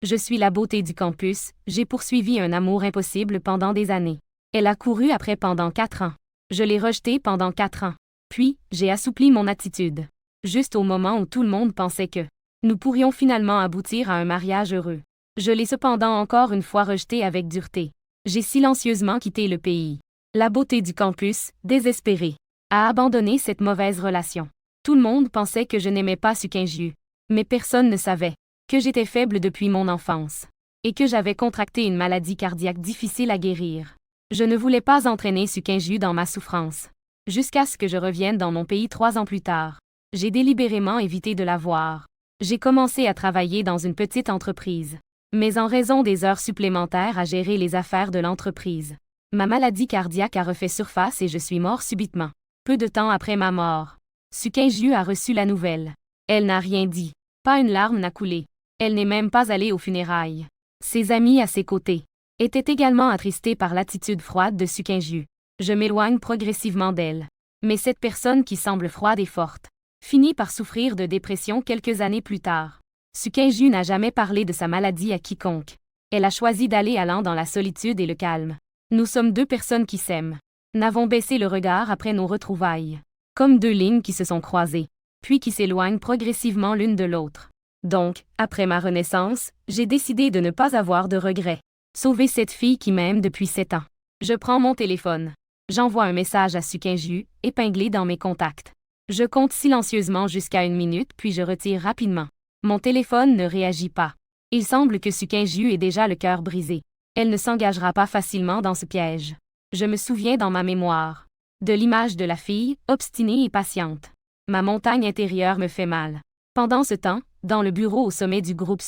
Je suis la beauté du campus, j'ai poursuivi un amour impossible pendant des années. Elle a couru après pendant 4 ans. Je l'ai rejeté pendant 4 ans. Puis, j'ai assoupli mon attitude. Juste au moment où tout le monde pensait que nous pourrions finalement aboutir à un mariage heureux. Je l'ai cependant encore une fois rejeté avec dureté. J'ai silencieusement quitté le pays. La beauté du campus, désespérée, a abandonné cette mauvaise relation. Tout le monde pensait que je n'aimais pas Sukinju. Mais personne ne savait que j'étais faible depuis mon enfance et que j'avais contracté une maladie cardiaque difficile à guérir. Je ne voulais pas entraîner Sukinju dans ma souffrance. Jusqu'à ce que je revienne dans mon pays 3 ans plus tard. J'ai délibérément évité de la voir. J'ai commencé à travailler dans une petite entreprise. Mais en raison des heures supplémentaires à gérer les affaires de l'entreprise, ma maladie cardiaque a refait surface et je suis mort subitement. Peu de temps après ma mort, Sukinju a reçu la nouvelle. Elle n'a rien dit. Pas une larme n'a coulé. Elle n'est même pas allée aux funérailles. Ses amis à ses côtés étaient également attristés par l'attitude froide de Sukinju. Je m'éloigne progressivement d'elle. Mais cette personne qui semble froide et forte finit par souffrir de dépression quelques années plus tard. Sukinju n'a jamais parlé de sa maladie à quiconque. Elle a choisi d'aller allant dans la solitude et le calme. Nous sommes 2 personnes qui s'aiment. N'avons baissé le regard après nos retrouvailles. Comme 2 lignes qui se sont croisées, puis qui s'éloignent progressivement l'une de l'autre. Donc, après ma renaissance, j'ai décidé de ne pas avoir de regrets. Sauver cette fille qui m'aime depuis 7 ans. Je prends mon téléphone. J'envoie un message à Sukinju, épinglé dans mes contacts. Je compte silencieusement jusqu'à 1 minute puis je retire rapidement. Mon téléphone ne réagit pas. Il semble que Sukinju ait déjà le cœur brisé. Elle ne s'engagera pas facilement dans ce piège. Je me souviens dans ma mémoire de l'image de la fille, obstinée et patiente. Ma montagne intérieure me fait mal. Pendant ce temps, dans le bureau au sommet du groupe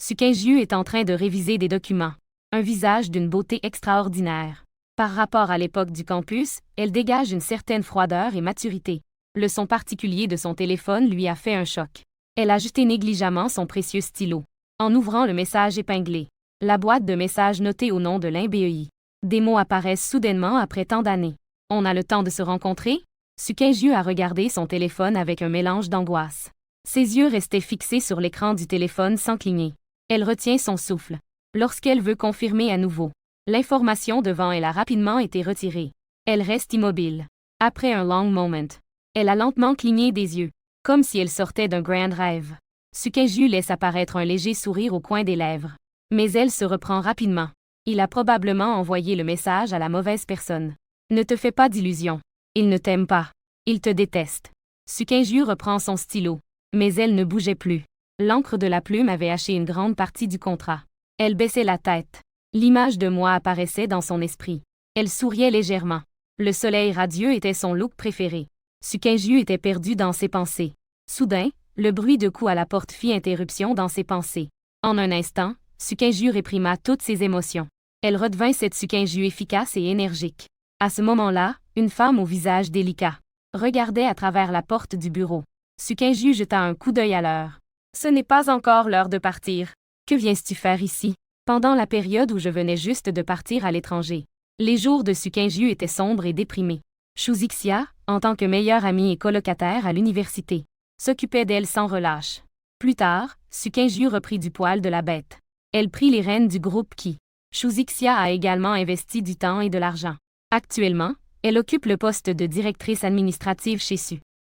Sukinju est en train de réviser des documents. Un visage d'une beauté extraordinaire. Par rapport à l'époque du campus, elle dégage une certaine froideur et maturité. Le son particulier de son téléphone lui a fait un choc. Elle a jeté négligemment son précieux stylo. En ouvrant le message épinglé, la boîte de messages notée au nom de l'INBEI. Des mots apparaissent soudainement après tant d'années. On a le temps de se rencontrer? Sukinju a regardé son téléphone avec un mélange d'angoisse. Ses yeux restaient fixés sur l'écran du téléphone sans cligner. Elle retient son souffle. Lorsqu'elle veut confirmer à nouveau, l'information devant elle a rapidement été retirée. Elle reste immobile. Après un long moment, elle a lentement cligné des yeux, comme si elle sortait d'un grand rêve. Sukinju laisse apparaître un léger sourire au coin des lèvres. Mais elle se reprend rapidement. Il a probablement envoyé le message à la mauvaise personne. Ne te fais pas d'illusions. Il ne t'aime pas. Il te déteste. Sukinju reprend son stylo. Mais elle ne bougeait plus. L'encre de la plume avait haché une grande partie du contrat. Elle baissait la tête. L'image de moi apparaissait dans son esprit. Elle souriait légèrement. Le soleil radieux était son look préféré. Sukinju était perdu dans ses pensées. Soudain, le bruit de coups à la porte fit interruption dans ses pensées. En un instant, Sukinju réprima toutes ses émotions. Elle redevint cette Sukinju efficace et énergique. À ce moment-là, une femme au visage délicat regardait à travers la porte du bureau. Sukinju jeta un coup d'œil à l'heure. Ce n'est pas encore l'heure de partir. Que viens-tu faire ici? Pendant la période où je venais juste de partir à l'étranger, les jours de Sukinju étaient sombres et déprimés. Shuzixia, en tant que meilleure amie et colocataire à l'université, s'occupait d'elle sans relâche. Plus tard, Sukinju reprit du poil de la bête. Elle prit les rênes du groupe qui. Shuzixia a également investi du temps et de l'argent. Actuellement, elle occupe le poste de directrice administrative chez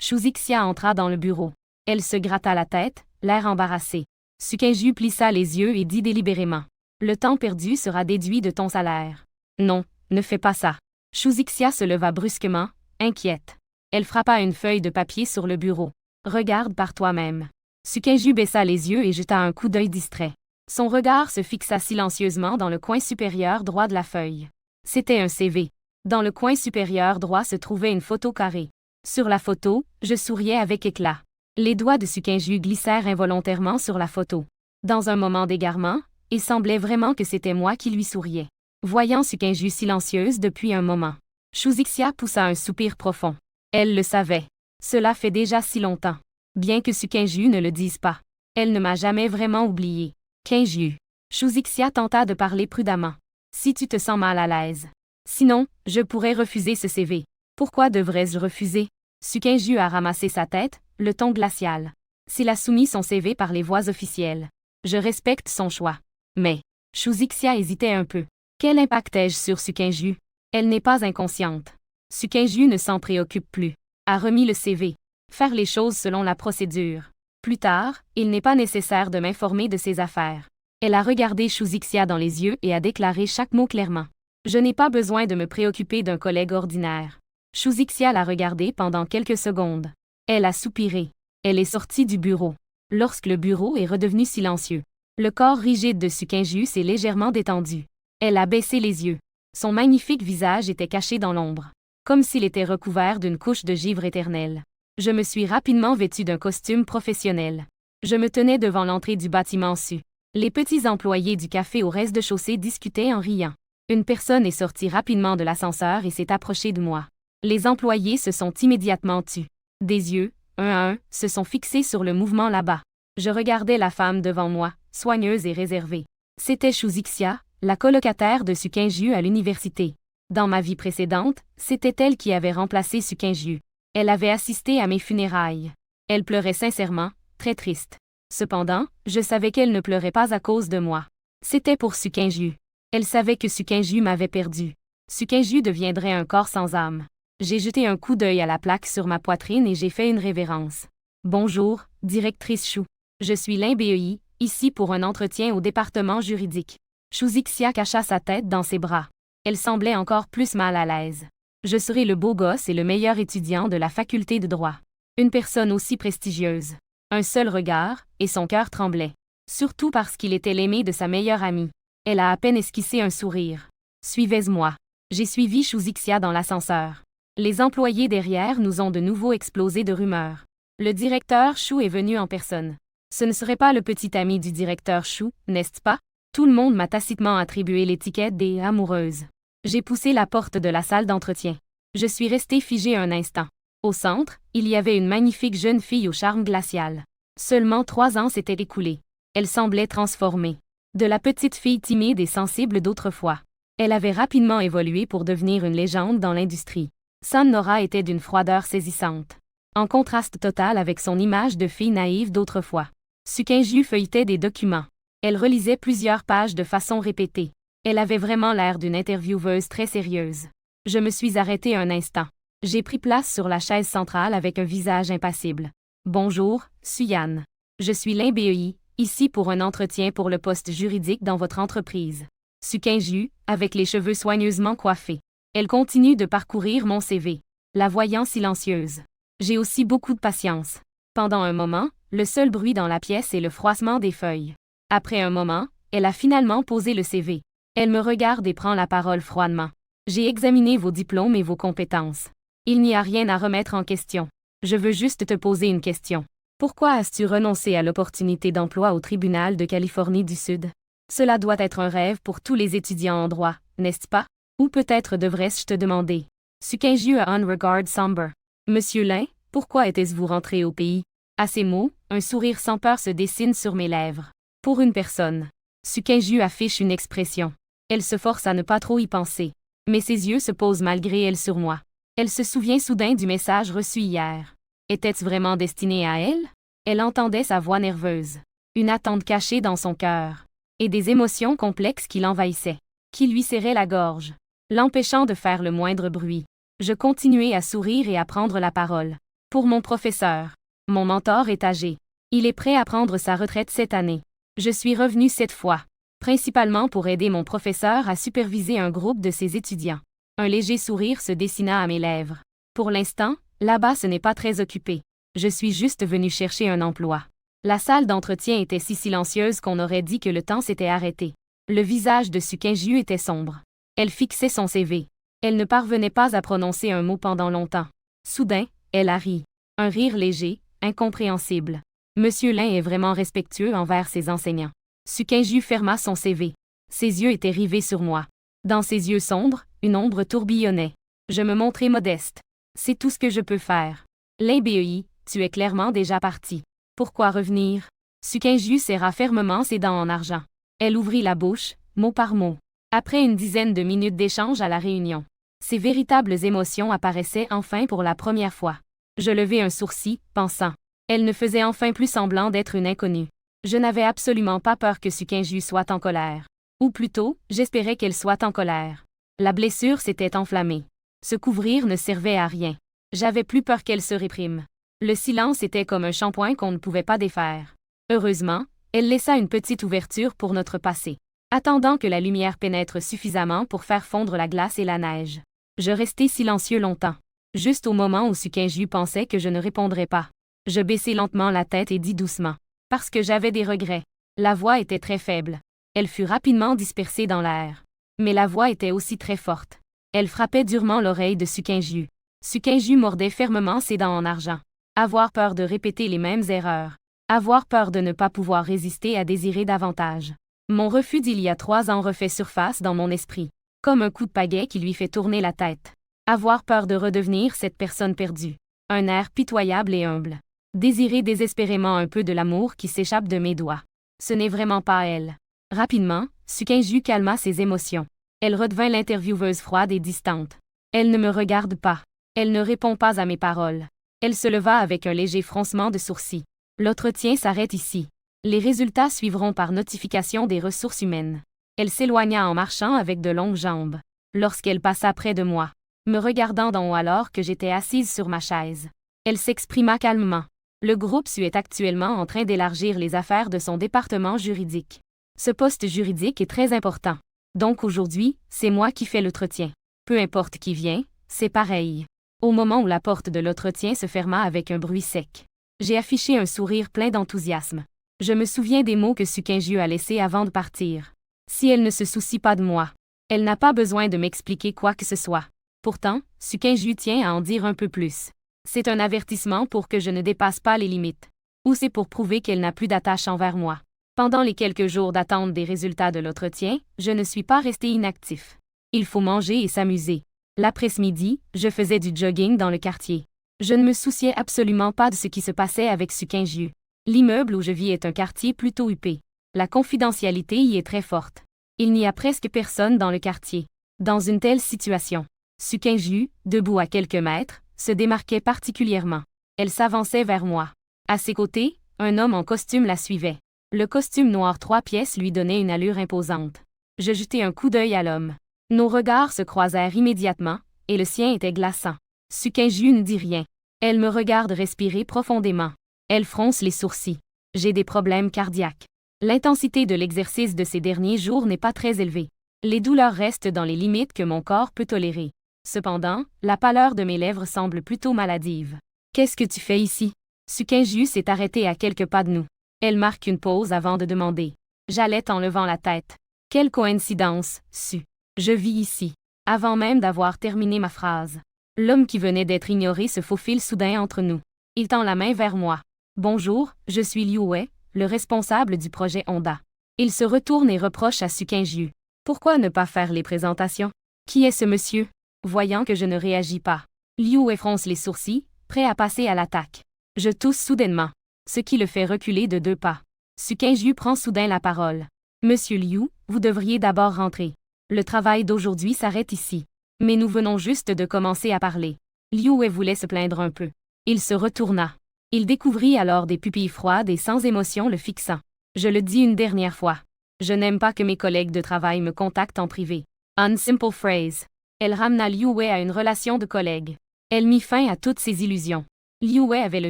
Shuzixia entra dans le bureau. Elle se gratta la tête, l'air embarrassé. Sukinju plissa les yeux et dit délibérément. Le temps perdu sera déduit de ton salaire. Non, ne fais pas ça. Shuzixia se leva brusquement, inquiète. Elle frappa une feuille de papier sur le bureau. Regarde par toi-même. Sukinju baissa les yeux et jeta un coup d'œil distrait. Son regard se fixa silencieusement dans le coin supérieur droit de la feuille. C'était un CV. Dans le coin supérieur droit se trouvait une photo carrée. Sur la photo, je souriais avec éclat. Les doigts de Sukinju glissèrent involontairement sur la photo. Dans un moment d'égarement, il semblait vraiment que c'était moi qui lui souriais. Voyant Sukinju silencieuse depuis un moment, Shuzixia poussa un soupir profond. Elle le savait. Cela fait déjà si longtemps. Bien que Sukinju ne le dise pas. Elle ne m'a jamais vraiment oublié. Kinju. Shuzixia tenta de parler prudemment. Si tu te sens mal à l'aise. Sinon, je pourrais refuser ce CV. Pourquoi devrais-je refuser? Sukinju a ramassé sa tête, le ton glacial. S'il a soumis son CV par les voies officielles, Je respecte son choix. Mais, Shuzixia hésitait un peu. Quel impact ai-je sur Sukinju? Elle n'est pas inconsciente. Sukinju ne s'en préoccupe plus. A remis le CV. Faire les choses selon la procédure. Plus tard, il n'est pas nécessaire de m'informer de ses affaires. Elle a regardé Shuzixia dans les yeux et a déclaré chaque mot clairement. Je n'ai pas besoin de me préoccuper d'un collègue ordinaire. Shuzixia l'a regardé pendant quelques secondes. Elle a soupiré. Elle est sortie du bureau. Lorsque le bureau est redevenu silencieux, le corps rigide de Sukinju s'est légèrement détendu. Elle a baissé les yeux. Son magnifique visage était caché dans l'ombre, comme s'il était recouvert d'une couche de givre éternelle. Je me suis rapidement vêtue d'un costume professionnel. Je me tenais devant l'entrée du bâtiment su. Les petits employés du café au rez-de-chaussée discutaient en riant. Une personne est sortie rapidement de l'ascenseur et s'est approchée de moi. Les employés se sont immédiatement tus. Des yeux, un à un, se sont fixés sur le mouvement là-bas. Je regardais la femme devant moi, soigneuse et réservée. C'était Shuzixia, la colocataire de Sukinju à l'université. Dans ma vie précédente, c'était elle qui avait remplacé Sukinju. Elle avait assisté à mes funérailles. Elle pleurait sincèrement, très triste. Cependant, je savais qu'elle ne pleurait pas à cause de moi. C'était pour Sukinju. Elle savait que Sukinju m'avait perdu. Sukinju deviendrait un corps sans âme. J'ai jeté un coup d'œil à la plaque sur ma poitrine et j'ai fait une révérence. Bonjour, directrice Shu. Je suis Lin BEI, ici pour un entretien au département juridique. Shuzixia cacha sa tête dans ses bras. Elle semblait encore plus mal à l'aise. Je serai le beau gosse et le meilleur étudiant de la faculté de droit. Une personne aussi prestigieuse. Un seul regard, et son cœur tremblait. Surtout parce qu'il était l'aimé de sa meilleure amie. Elle a à peine esquissé un sourire. Suivez-moi. J'ai suivi Shuzixia dans l'ascenseur. Les employés derrière nous ont de nouveau explosé de rumeurs. Le directeur Shu est venu en personne. Ce ne serait pas le petit ami du directeur Shu, n'est-ce pas? Tout le monde m'a tacitement attribué l'étiquette des amoureuses. J'ai poussé la porte de la salle d'entretien. Je suis restée figée un instant. Au centre, il y avait une magnifique jeune fille au charme glacial. Seulement 3 ans s'étaient écoulés. Elle semblait transformée. De la petite fille timide et sensible d'autrefois. Elle avait rapidement évolué pour devenir une légende dans l'industrie. Son aura était d'une froideur saisissante. En contraste total avec son image de fille naïve d'autrefois. Sukinju feuilletait des documents. Elle relisait plusieurs pages de façon répétée. Elle avait vraiment l'air d'une intervieweuse très sérieuse. Je me suis arrêtée un instant. J'ai pris place sur la chaise centrale avec un visage impassible. Bonjour, Suyan. Je suis Lin BEI, ici pour un entretien pour le poste juridique dans votre entreprise. Sukinju, avec les cheveux soigneusement coiffés. Elle continue de parcourir mon CV, la voyant silencieuse. J'ai aussi beaucoup de patience. Pendant un moment, le seul bruit dans la pièce est le froissement des feuilles. Après un moment, elle a finalement posé le CV. Elle me regarde et prend la parole froidement. J'ai examiné vos diplômes et vos compétences. Il n'y a rien à remettre en question. Je veux juste te poser une question. Pourquoi as-tu renoncé à l'opportunité d'emploi au tribunal de Californie du Sud? Cela doit être un rêve pour tous les étudiants en droit, n'est-ce pas? Ou peut-être devrais-je te demander? Sukinju a un regard sombre. Monsieur Lin, pourquoi était-vous rentré au pays? À ces mots, un sourire sans peur se dessine sur mes lèvres. Pour une personne. Sukinju affiche une expression. Elle se force à ne pas trop y penser. Mais ses yeux se posent malgré elle sur moi. Elle se souvient soudain du message reçu hier. Était-ce vraiment destiné à elle? Elle entendait sa voix nerveuse. Une attente cachée dans son cœur. Et des émotions complexes qui l'envahissaient. Qui lui serraient la gorge. L'empêchant de faire le moindre bruit. Je continuai à sourire et à prendre la parole. Pour mon professeur. Mon mentor est âgé. Il est prêt à prendre sa retraite cette année. Je suis revenu cette fois. Principalement pour aider mon professeur à superviser un groupe de ses étudiants. Un léger sourire se dessina à mes lèvres. Pour l'instant, là-bas ce n'est pas très occupé. Je suis juste venu chercher un emploi. La salle d'entretien était si silencieuse qu'on aurait dit que le temps s'était arrêté. Le visage de Sukinju était sombre. Elle fixait son CV. Elle ne parvenait pas à prononcer un mot pendant longtemps. Soudain, elle a ri. Un rire léger, incompréhensible. Monsieur Lin est vraiment respectueux envers ses enseignants. Sukinju ferma son CV. Ses yeux étaient rivés sur moi. Dans ses yeux sombres, une ombre tourbillonnait. Je me montrai modeste. C'est tout ce que je peux faire. Lin BEI, tu es clairement déjà parti. Pourquoi revenir? Sukinju serra fermement ses dents en argent. Elle ouvrit la bouche, mot par mot. Après une dizaine de minutes d'échange à la réunion, ses véritables émotions apparaissaient enfin pour la première fois. Je levai un sourcil, pensant. Elle ne faisait enfin plus semblant d'être une inconnue. Je n'avais absolument pas peur que Sukinju soit en colère. Ou plutôt, j'espérais qu'elle soit en colère. La blessure s'était enflammée. Se couvrir ne servait à rien. J'avais plus peur qu'elle se réprime. Le silence était comme un shampoing qu'on ne pouvait pas défaire. Heureusement, elle laissa une petite ouverture pour notre passé, attendant que la lumière pénètre suffisamment pour faire fondre la glace et la neige. Je restai silencieux longtemps. Juste au moment où Sukinju pensait que je ne répondrais pas. Je baissai lentement la tête et dis doucement. Parce que j'avais des regrets. La voix était très faible. Elle fut rapidement dispersée dans l'air. Mais la voix était aussi très forte. Elle frappait durement l'oreille de Sukinju. Sukinju mordait fermement ses dents en argent. Avoir peur de répéter les mêmes erreurs. Avoir peur de ne pas pouvoir résister à désirer davantage. Mon refus d'il y a 3 ans refait surface dans mon esprit. Comme un coup de pagaie qui lui fait tourner la tête. Avoir peur de redevenir cette personne perdue. Un air pitoyable et humble. Désirer désespérément un peu de l'amour qui s'échappe de mes doigts. Ce n'est vraiment pas elle. Rapidement, Sukinju calma ses émotions. Elle redevint l'intervieweuse froide et distante. Elle ne me regarde pas. Elle ne répond pas à mes paroles. Elle se leva avec un léger froncement de sourcils. L'entretien s'arrête ici. Les résultats suivront par notification des ressources humaines. Elle s'éloigna en marchant avec de longues jambes. Lorsqu'elle passa près de moi, me regardant d'en haut alors que j'étais assise sur ma chaise, elle s'exprima calmement. Le groupe SU est actuellement en train d'élargir les affaires de son département juridique. Ce poste juridique est très important. Donc aujourd'hui, c'est moi qui fais l'entretien. Peu importe qui vient, c'est pareil. Au moment où la porte de l'entretien se ferma avec un bruit sec, j'ai affiché un sourire plein d'enthousiasme. Je me souviens des mots que Sukinju a laissés avant de partir. Si elle ne se soucie pas de moi, elle n'a pas besoin de m'expliquer quoi que ce soit. Pourtant, Sukinju tient à en dire un peu plus. C'est un avertissement pour que je ne dépasse pas les limites. Ou c'est pour prouver qu'elle n'a plus d'attache envers moi. Pendant les quelques jours d'attente des résultats de l'entretien, je ne suis pas resté inactif. Il faut manger et s'amuser. L'après-midi, je faisais du jogging dans le quartier. Je ne me souciais absolument pas de ce qui se passait avec Sukinju. L'immeuble où je vis est un quartier plutôt huppé. La confidentialité y est très forte. Il n'y a presque personne dans le quartier. Dans une telle situation, Sukinju, debout à quelques mètres, se démarquait particulièrement. Elle s'avançait vers moi. À ses côtés, un homme en costume la suivait. Le costume noir 3 pièces lui donnait une allure imposante. Je jetai un coup d'œil à l'homme. Nos regards se croisèrent immédiatement, et le sien était glaçant. Sukinju ne dit rien. Elle me regarde respirer profondément. Elle fronce les sourcils. J'ai des problèmes cardiaques. L'intensité de l'exercice de ces derniers jours n'est pas très élevée. Les douleurs restent dans les limites que mon corps peut tolérer. Cependant, la pâleur de mes lèvres semble plutôt maladive. Qu'est-ce que tu fais ici? Sukinju s'est arrêtée à quelques pas de nous. Elle marque une pause avant de demander. J'allais en levant la tête. Quelle coïncidence, Su. Je vis ici. Avant même d'avoir terminé ma phrase. L'homme qui venait d'être ignoré se faufile soudain entre nous. Il tend la main vers moi. Bonjour, je suis Liu Wei, le responsable du projet Honda. Il se retourne et reproche à Sukinju. Pourquoi ne pas faire les présentations? Qui est ce monsieur? Voyant que je ne réagis pas, Liu Wei fronce les sourcils, prêt à passer à l'attaque. Je tousse soudainement, ce qui le fait reculer de 2 pas. Sukinju prend soudain la parole. Monsieur Liu, vous devriez d'abord rentrer. Le travail d'aujourd'hui s'arrête ici. Mais nous venons juste de commencer à parler. Liu Wei voulait se plaindre un peu. Il se retourna. Il découvrit alors des pupilles froides et sans émotion le fixant. Je le dis une dernière fois. Je n'aime pas que mes collègues de travail me contactent en privé. On simple phrase. Elle ramena Liu Wei à une relation de collègue. Elle mit fin à toutes ses illusions. Liu Wei avait le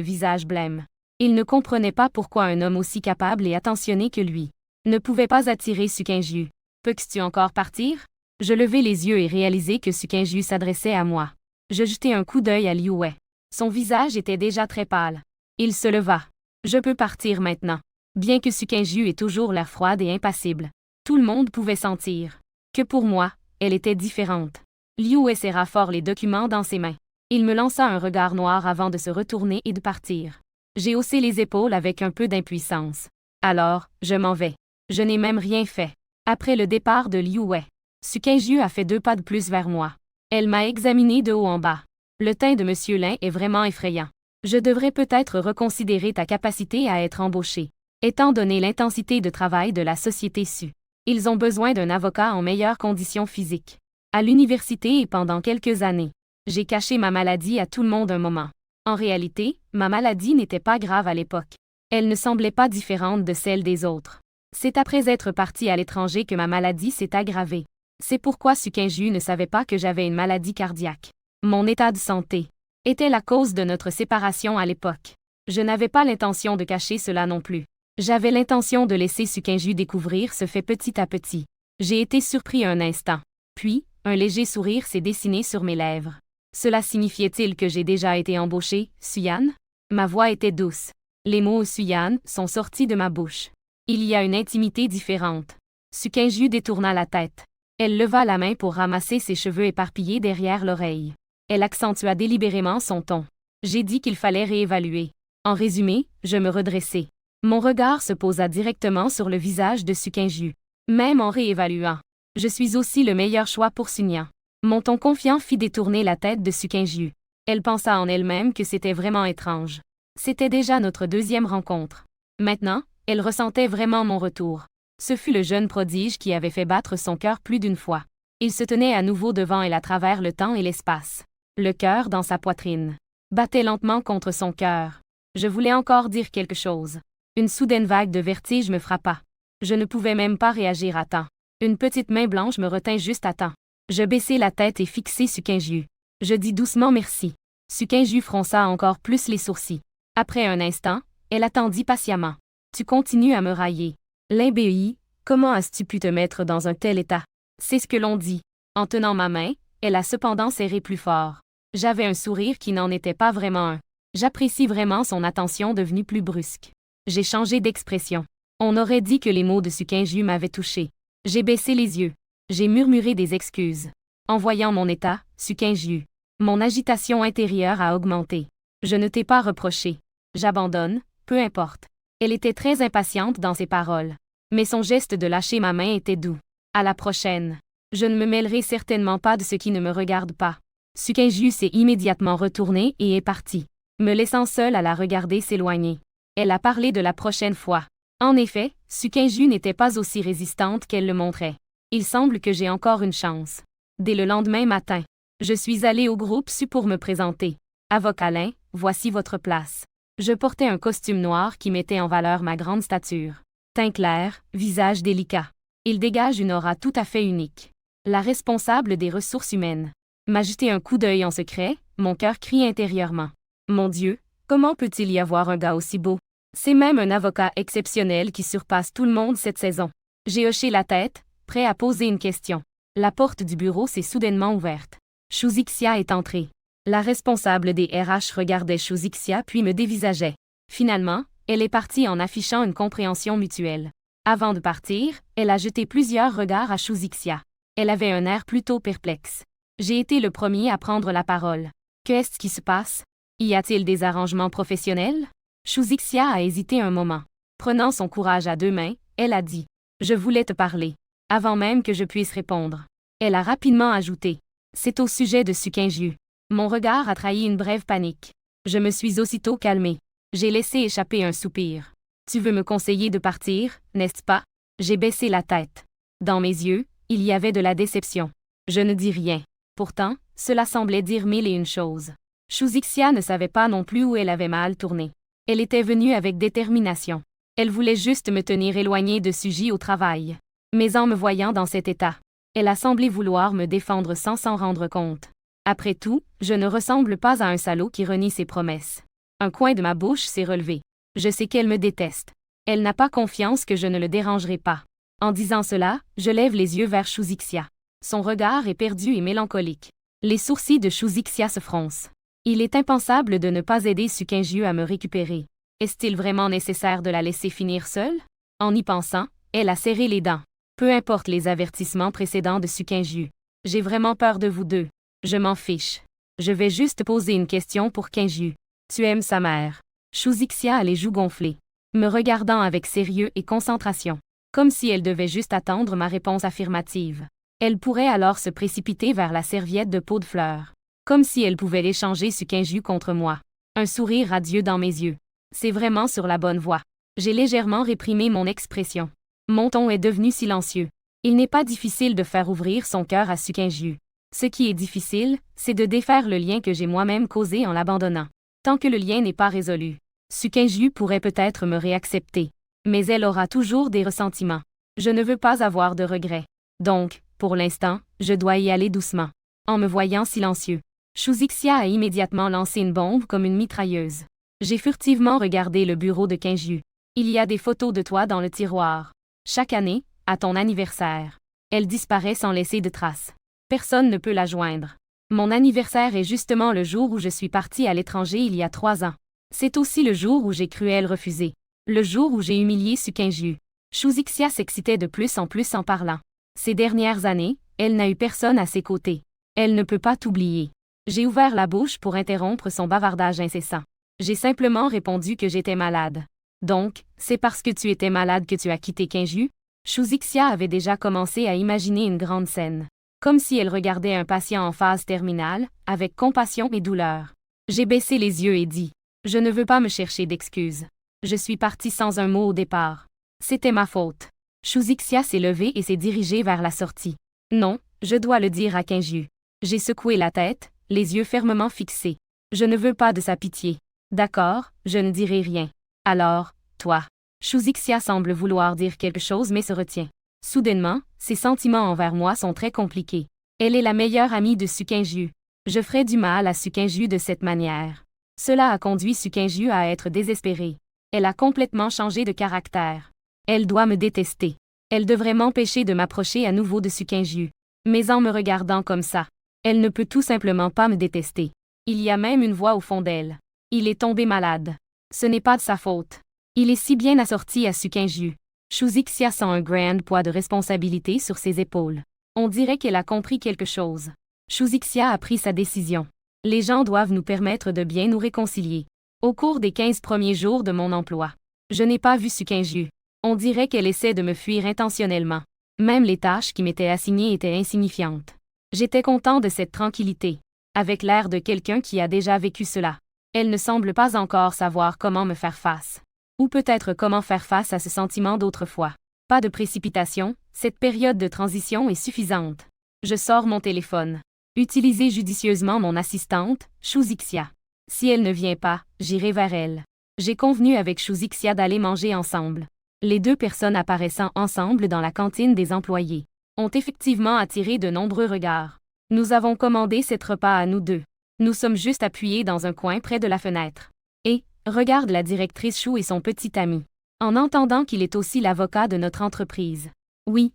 visage blême. Il ne comprenait pas pourquoi un homme aussi capable et attentionné que lui ne pouvait pas attirer Sukinju. Peux-tu encore partir? Je levai les yeux et réalisai que Sukinju s'adressait à moi. Je jetai un coup d'œil à Liu Wei. Son visage était déjà très pâle. Il se leva. Je peux partir maintenant. Bien que Sukinju ait toujours l'air froide et impassible, tout le monde pouvait sentir que pour moi, elle était différente. Liu Wei serra fort les documents dans ses mains. Il me lança un regard noir avant de se retourner et de partir. J'ai haussé les épaules avec un peu d'impuissance. Alors, je m'en vais. Je n'ai même rien fait. Après le départ de Liu Wei, Sukinju a fait 2 pas de plus vers moi. Elle m'a examiné de haut en bas. Le teint de Monsieur Lin est vraiment effrayant. Je devrais peut-être reconsidérer ta capacité à être embauché. Étant donné l'intensité de travail de la société SU, ils ont besoin d'un avocat en meilleures conditions physiques. À l'université et pendant quelques années, j'ai caché ma maladie à tout le monde un moment. En réalité, ma maladie n'était pas grave à l'époque. Elle ne semblait pas différente de celle des autres. C'est après être partie à l'étranger que ma maladie s'est aggravée. C'est pourquoi Sukinju ne savait pas que j'avais une maladie cardiaque. Mon état de santé était la cause de notre séparation à l'époque. Je n'avais pas l'intention de cacher cela non plus. J'avais l'intention de laisser Sukinju découvrir ce fait petit à petit. J'ai été surpris un instant. Puis, un léger sourire s'est dessiné sur mes lèvres. Cela signifiait-il que j'ai déjà été embauchée, Suyan? Ma voix était douce. Les mots Suyan sont sortis de ma bouche. Il y a une intimité différente. Sukinju détourna la tête. Elle leva la main pour ramasser ses cheveux éparpillés derrière l'oreille. Elle accentua délibérément son ton. J'ai dit qu'il fallait réévaluer. En résumé, je me redressai. Mon regard se posa directement sur le visage de Sukinju. Même en réévaluant, je suis aussi le meilleur choix pour Sunyan. Mon ton confiant fit détourner la tête de Sukinju. Elle pensa en elle-même que c'était vraiment étrange. C'était déjà notre deuxième rencontre. Maintenant, elle ressentait vraiment mon retour. Ce fut le jeune prodige qui avait fait battre son cœur plus d'une fois. Il se tenait à nouveau devant elle à travers le temps et l'espace. Le cœur dans sa poitrine battait lentement contre son cœur. Je voulais encore dire quelque chose. Une soudaine vague de vertige me frappa. Je ne pouvais même pas réagir à temps. Une petite main blanche me retint juste à temps. Je baissai la tête et fixai Sukinju. Je dis doucement merci. Sukinju fronça encore plus les sourcils. Après un instant, elle attendit patiemment. Tu continues à me railler. L'imbéi, comment as-tu pu te mettre dans un tel état? C'est ce que l'on dit. En tenant ma main, elle a cependant serré plus fort. J'avais un sourire qui n'en était pas vraiment un. J'apprécie vraiment son attention devenue plus brusque. J'ai changé d'expression. On aurait dit que les mots de Sukinju m'avaient touché. J'ai baissé les yeux. J'ai murmuré des excuses. En voyant mon état, Sukinju, mon agitation intérieure a augmenté. Je ne t'ai pas reproché. J'abandonne, peu importe. Elle était très impatiente dans ses paroles. Mais son geste de lâcher ma main était doux. À la prochaine. Je ne me mêlerai certainement pas de ce qui ne me regarde pas. Sukinju s'est immédiatement retournée et est partie, me laissant seule à la regarder s'éloigner. Elle a parlé de la prochaine fois. En effet, Sukinju n'était pas aussi résistante qu'elle le montrait. Il semble que j'ai encore une chance. Dès le lendemain matin, je suis allée au groupe Su pour me présenter. Avocat Alain, voici votre place. Je portais un costume noir qui mettait en valeur ma grande stature. Teint clair, visage délicat. Il dégage une aura tout à fait unique. La responsable des ressources humaines m'a jeté un coup d'œil en secret, mon cœur crie intérieurement. Mon Dieu, comment peut-il y avoir un gars aussi beau? C'est même un avocat exceptionnel qui surpasse tout le monde cette saison. J'ai hoché la tête, prêt à poser une question. La porte du bureau s'est soudainement ouverte. Shuzixia est entrée. La responsable des RH regardait Shuzixia puis me dévisageait. Finalement, elle est partie en affichant une compréhension mutuelle. Avant de partir, elle a jeté plusieurs regards à Shuzixia. Elle avait un air plutôt perplexe. J'ai été le premier à prendre la parole. Qu'est-ce qui se passe? Y a-t-il des arrangements professionnels? Shuzixia a hésité un moment. Prenant son courage à deux mains, elle a dit « Je voulais te parler », avant même que je puisse répondre. Elle a rapidement ajouté « C'est au sujet de Sukinju ». Mon regard a trahi une brève panique. Je me suis aussitôt calmée. J'ai laissé échapper un soupir. « Tu veux me conseiller de partir, n'est-ce pas? » J'ai baissé la tête. Dans mes yeux, il y avait de la déception. Je ne dis rien. Pourtant, cela semblait dire mille et une choses. Shuzixia ne savait pas non plus où elle avait mal tourné. Elle était venue avec détermination. Elle voulait juste me tenir éloignée de Suji au travail. Mais en me voyant dans cet état, elle a semblé vouloir me défendre sans s'en rendre compte. Après tout, je ne ressemble pas à un salaud qui renie ses promesses. Un coin de ma bouche s'est relevé. Je sais qu'elle me déteste. Elle n'a pas confiance que je ne le dérangerai pas. En disant cela, je lève les yeux vers Shuzixia. Son regard est perdu et mélancolique. Les sourcils de Shuzixia se froncent. Il est impensable de ne pas aider Sukinju à me récupérer. Est-il vraiment nécessaire de la laisser finir seule? En y pensant, elle a serré les dents. Peu importe les avertissements précédents de Sukinju. J'ai vraiment peur de vous deux. Je m'en fiche. Je vais juste poser une question pour Kinju. Tu aimes sa mère? Shuzixia a les joues gonflées, me regardant avec sérieux et concentration, comme si elle devait juste attendre ma réponse affirmative. Elle pourrait alors se précipiter vers la serviette de peau de fleurs, comme si elle pouvait échanger Sukinju contre moi. Un sourire radieux dans mes yeux. C'est vraiment sur la bonne voie. J'ai légèrement réprimé mon expression. Mon ton est devenu silencieux. Il n'est pas difficile de faire ouvrir son cœur à Sukinju. Ce qui est difficile, c'est de défaire le lien que j'ai moi-même causé en l'abandonnant. Tant que le lien n'est pas résolu, Sukinju pourrait peut-être me réaccepter. Mais elle aura toujours des ressentiments. Je ne veux pas avoir de regrets. Donc, pour l'instant, je dois y aller doucement. En me voyant silencieux, Shuzixia a immédiatement lancé une bombe comme une mitrailleuse. J'ai furtivement regardé le bureau de Kinju. Il y a des photos de toi dans le tiroir. Chaque année, à ton anniversaire, elle disparaît sans laisser de traces. Personne ne peut la joindre. Mon anniversaire est justement le jour où je suis partie à l'étranger il y a 3 ans. C'est aussi le jour où j'ai cru elle refuser. Le jour où j'ai humilié Sukinju. Shuzixia s'excitait de plus en plus en parlant. Ces dernières années, elle n'a eu personne à ses côtés. Elle ne peut pas t'oublier. J'ai ouvert la bouche pour interrompre son bavardage incessant. J'ai simplement répondu que j'étais malade. Donc, c'est parce que tu étais malade que tu as quitté Kinju? Shuzixia avait déjà commencé à imaginer une grande scène. Comme si elle regardait un patient en phase terminale, avec compassion et douleur. J'ai baissé les yeux et dit « Je ne veux pas me chercher d'excuses. Je suis partie sans un mot au départ. C'était ma faute. » Shuzixia s'est levée et s'est dirigée vers la sortie. Non, je dois le dire à Kinju. J'ai secoué la tête, les yeux fermement fixés. Je ne veux pas de sa pitié. D'accord, je ne dirai rien. Alors, toi. Shuzixia semble vouloir dire quelque chose mais se retient. Soudainement, ses sentiments envers moi sont très compliqués. Elle est la meilleure amie de Sukinju. Je ferai du mal à Sukinju de cette manière. Cela a conduit Sukinju à être désespérée. Elle a complètement changé de caractère. Elle doit me détester. Elle devrait m'empêcher de m'approcher à nouveau de Sukinju. Mais en me regardant comme ça, elle ne peut tout simplement pas me détester. Il y a même une voix au fond d'elle. Il est tombé malade. Ce n'est pas de sa faute. Il est si bien assorti à Sukinju. Shuzixia sent un grand poids de responsabilité sur ses épaules. On dirait qu'elle a compris quelque chose. Shuzixia a pris sa décision. Les gens doivent nous permettre de bien nous réconcilier. Au cours des 15 premiers jours de mon emploi, je n'ai pas vu Sukinju. On dirait qu'elle essaie de me fuir intentionnellement. Même les tâches qui m'étaient assignées étaient insignifiantes. J'étais content de cette tranquillité, avec l'air de quelqu'un qui a déjà vécu cela. Elle ne semble pas encore savoir comment me faire face. Ou peut-être comment faire face à ce sentiment d'autrefois. Pas de précipitation, cette période de transition est suffisante. Je sors mon téléphone. Utilisez judicieusement mon assistante, Shuzixia. Si elle ne vient pas, j'irai vers elle. J'ai convenu avec Shuzixia d'aller manger ensemble. Les deux personnes apparaissant ensemble dans la cantine des employés ont effectivement attiré de nombreux regards. Nous avons commandé cet repas à nous deux. Nous sommes juste appuyés dans un coin près de la fenêtre. Et, regarde la directrice Chou et son petit ami. En entendant qu'il est aussi l'avocat de notre entreprise. Oui,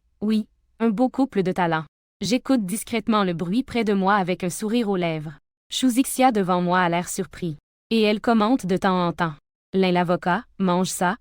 un beau couple de talent. J'écoute discrètement le bruit près de moi avec un sourire aux lèvres. Shuzixia devant moi a l'air surpris. Et elle commente de temps en temps. L'avocat, mange ça.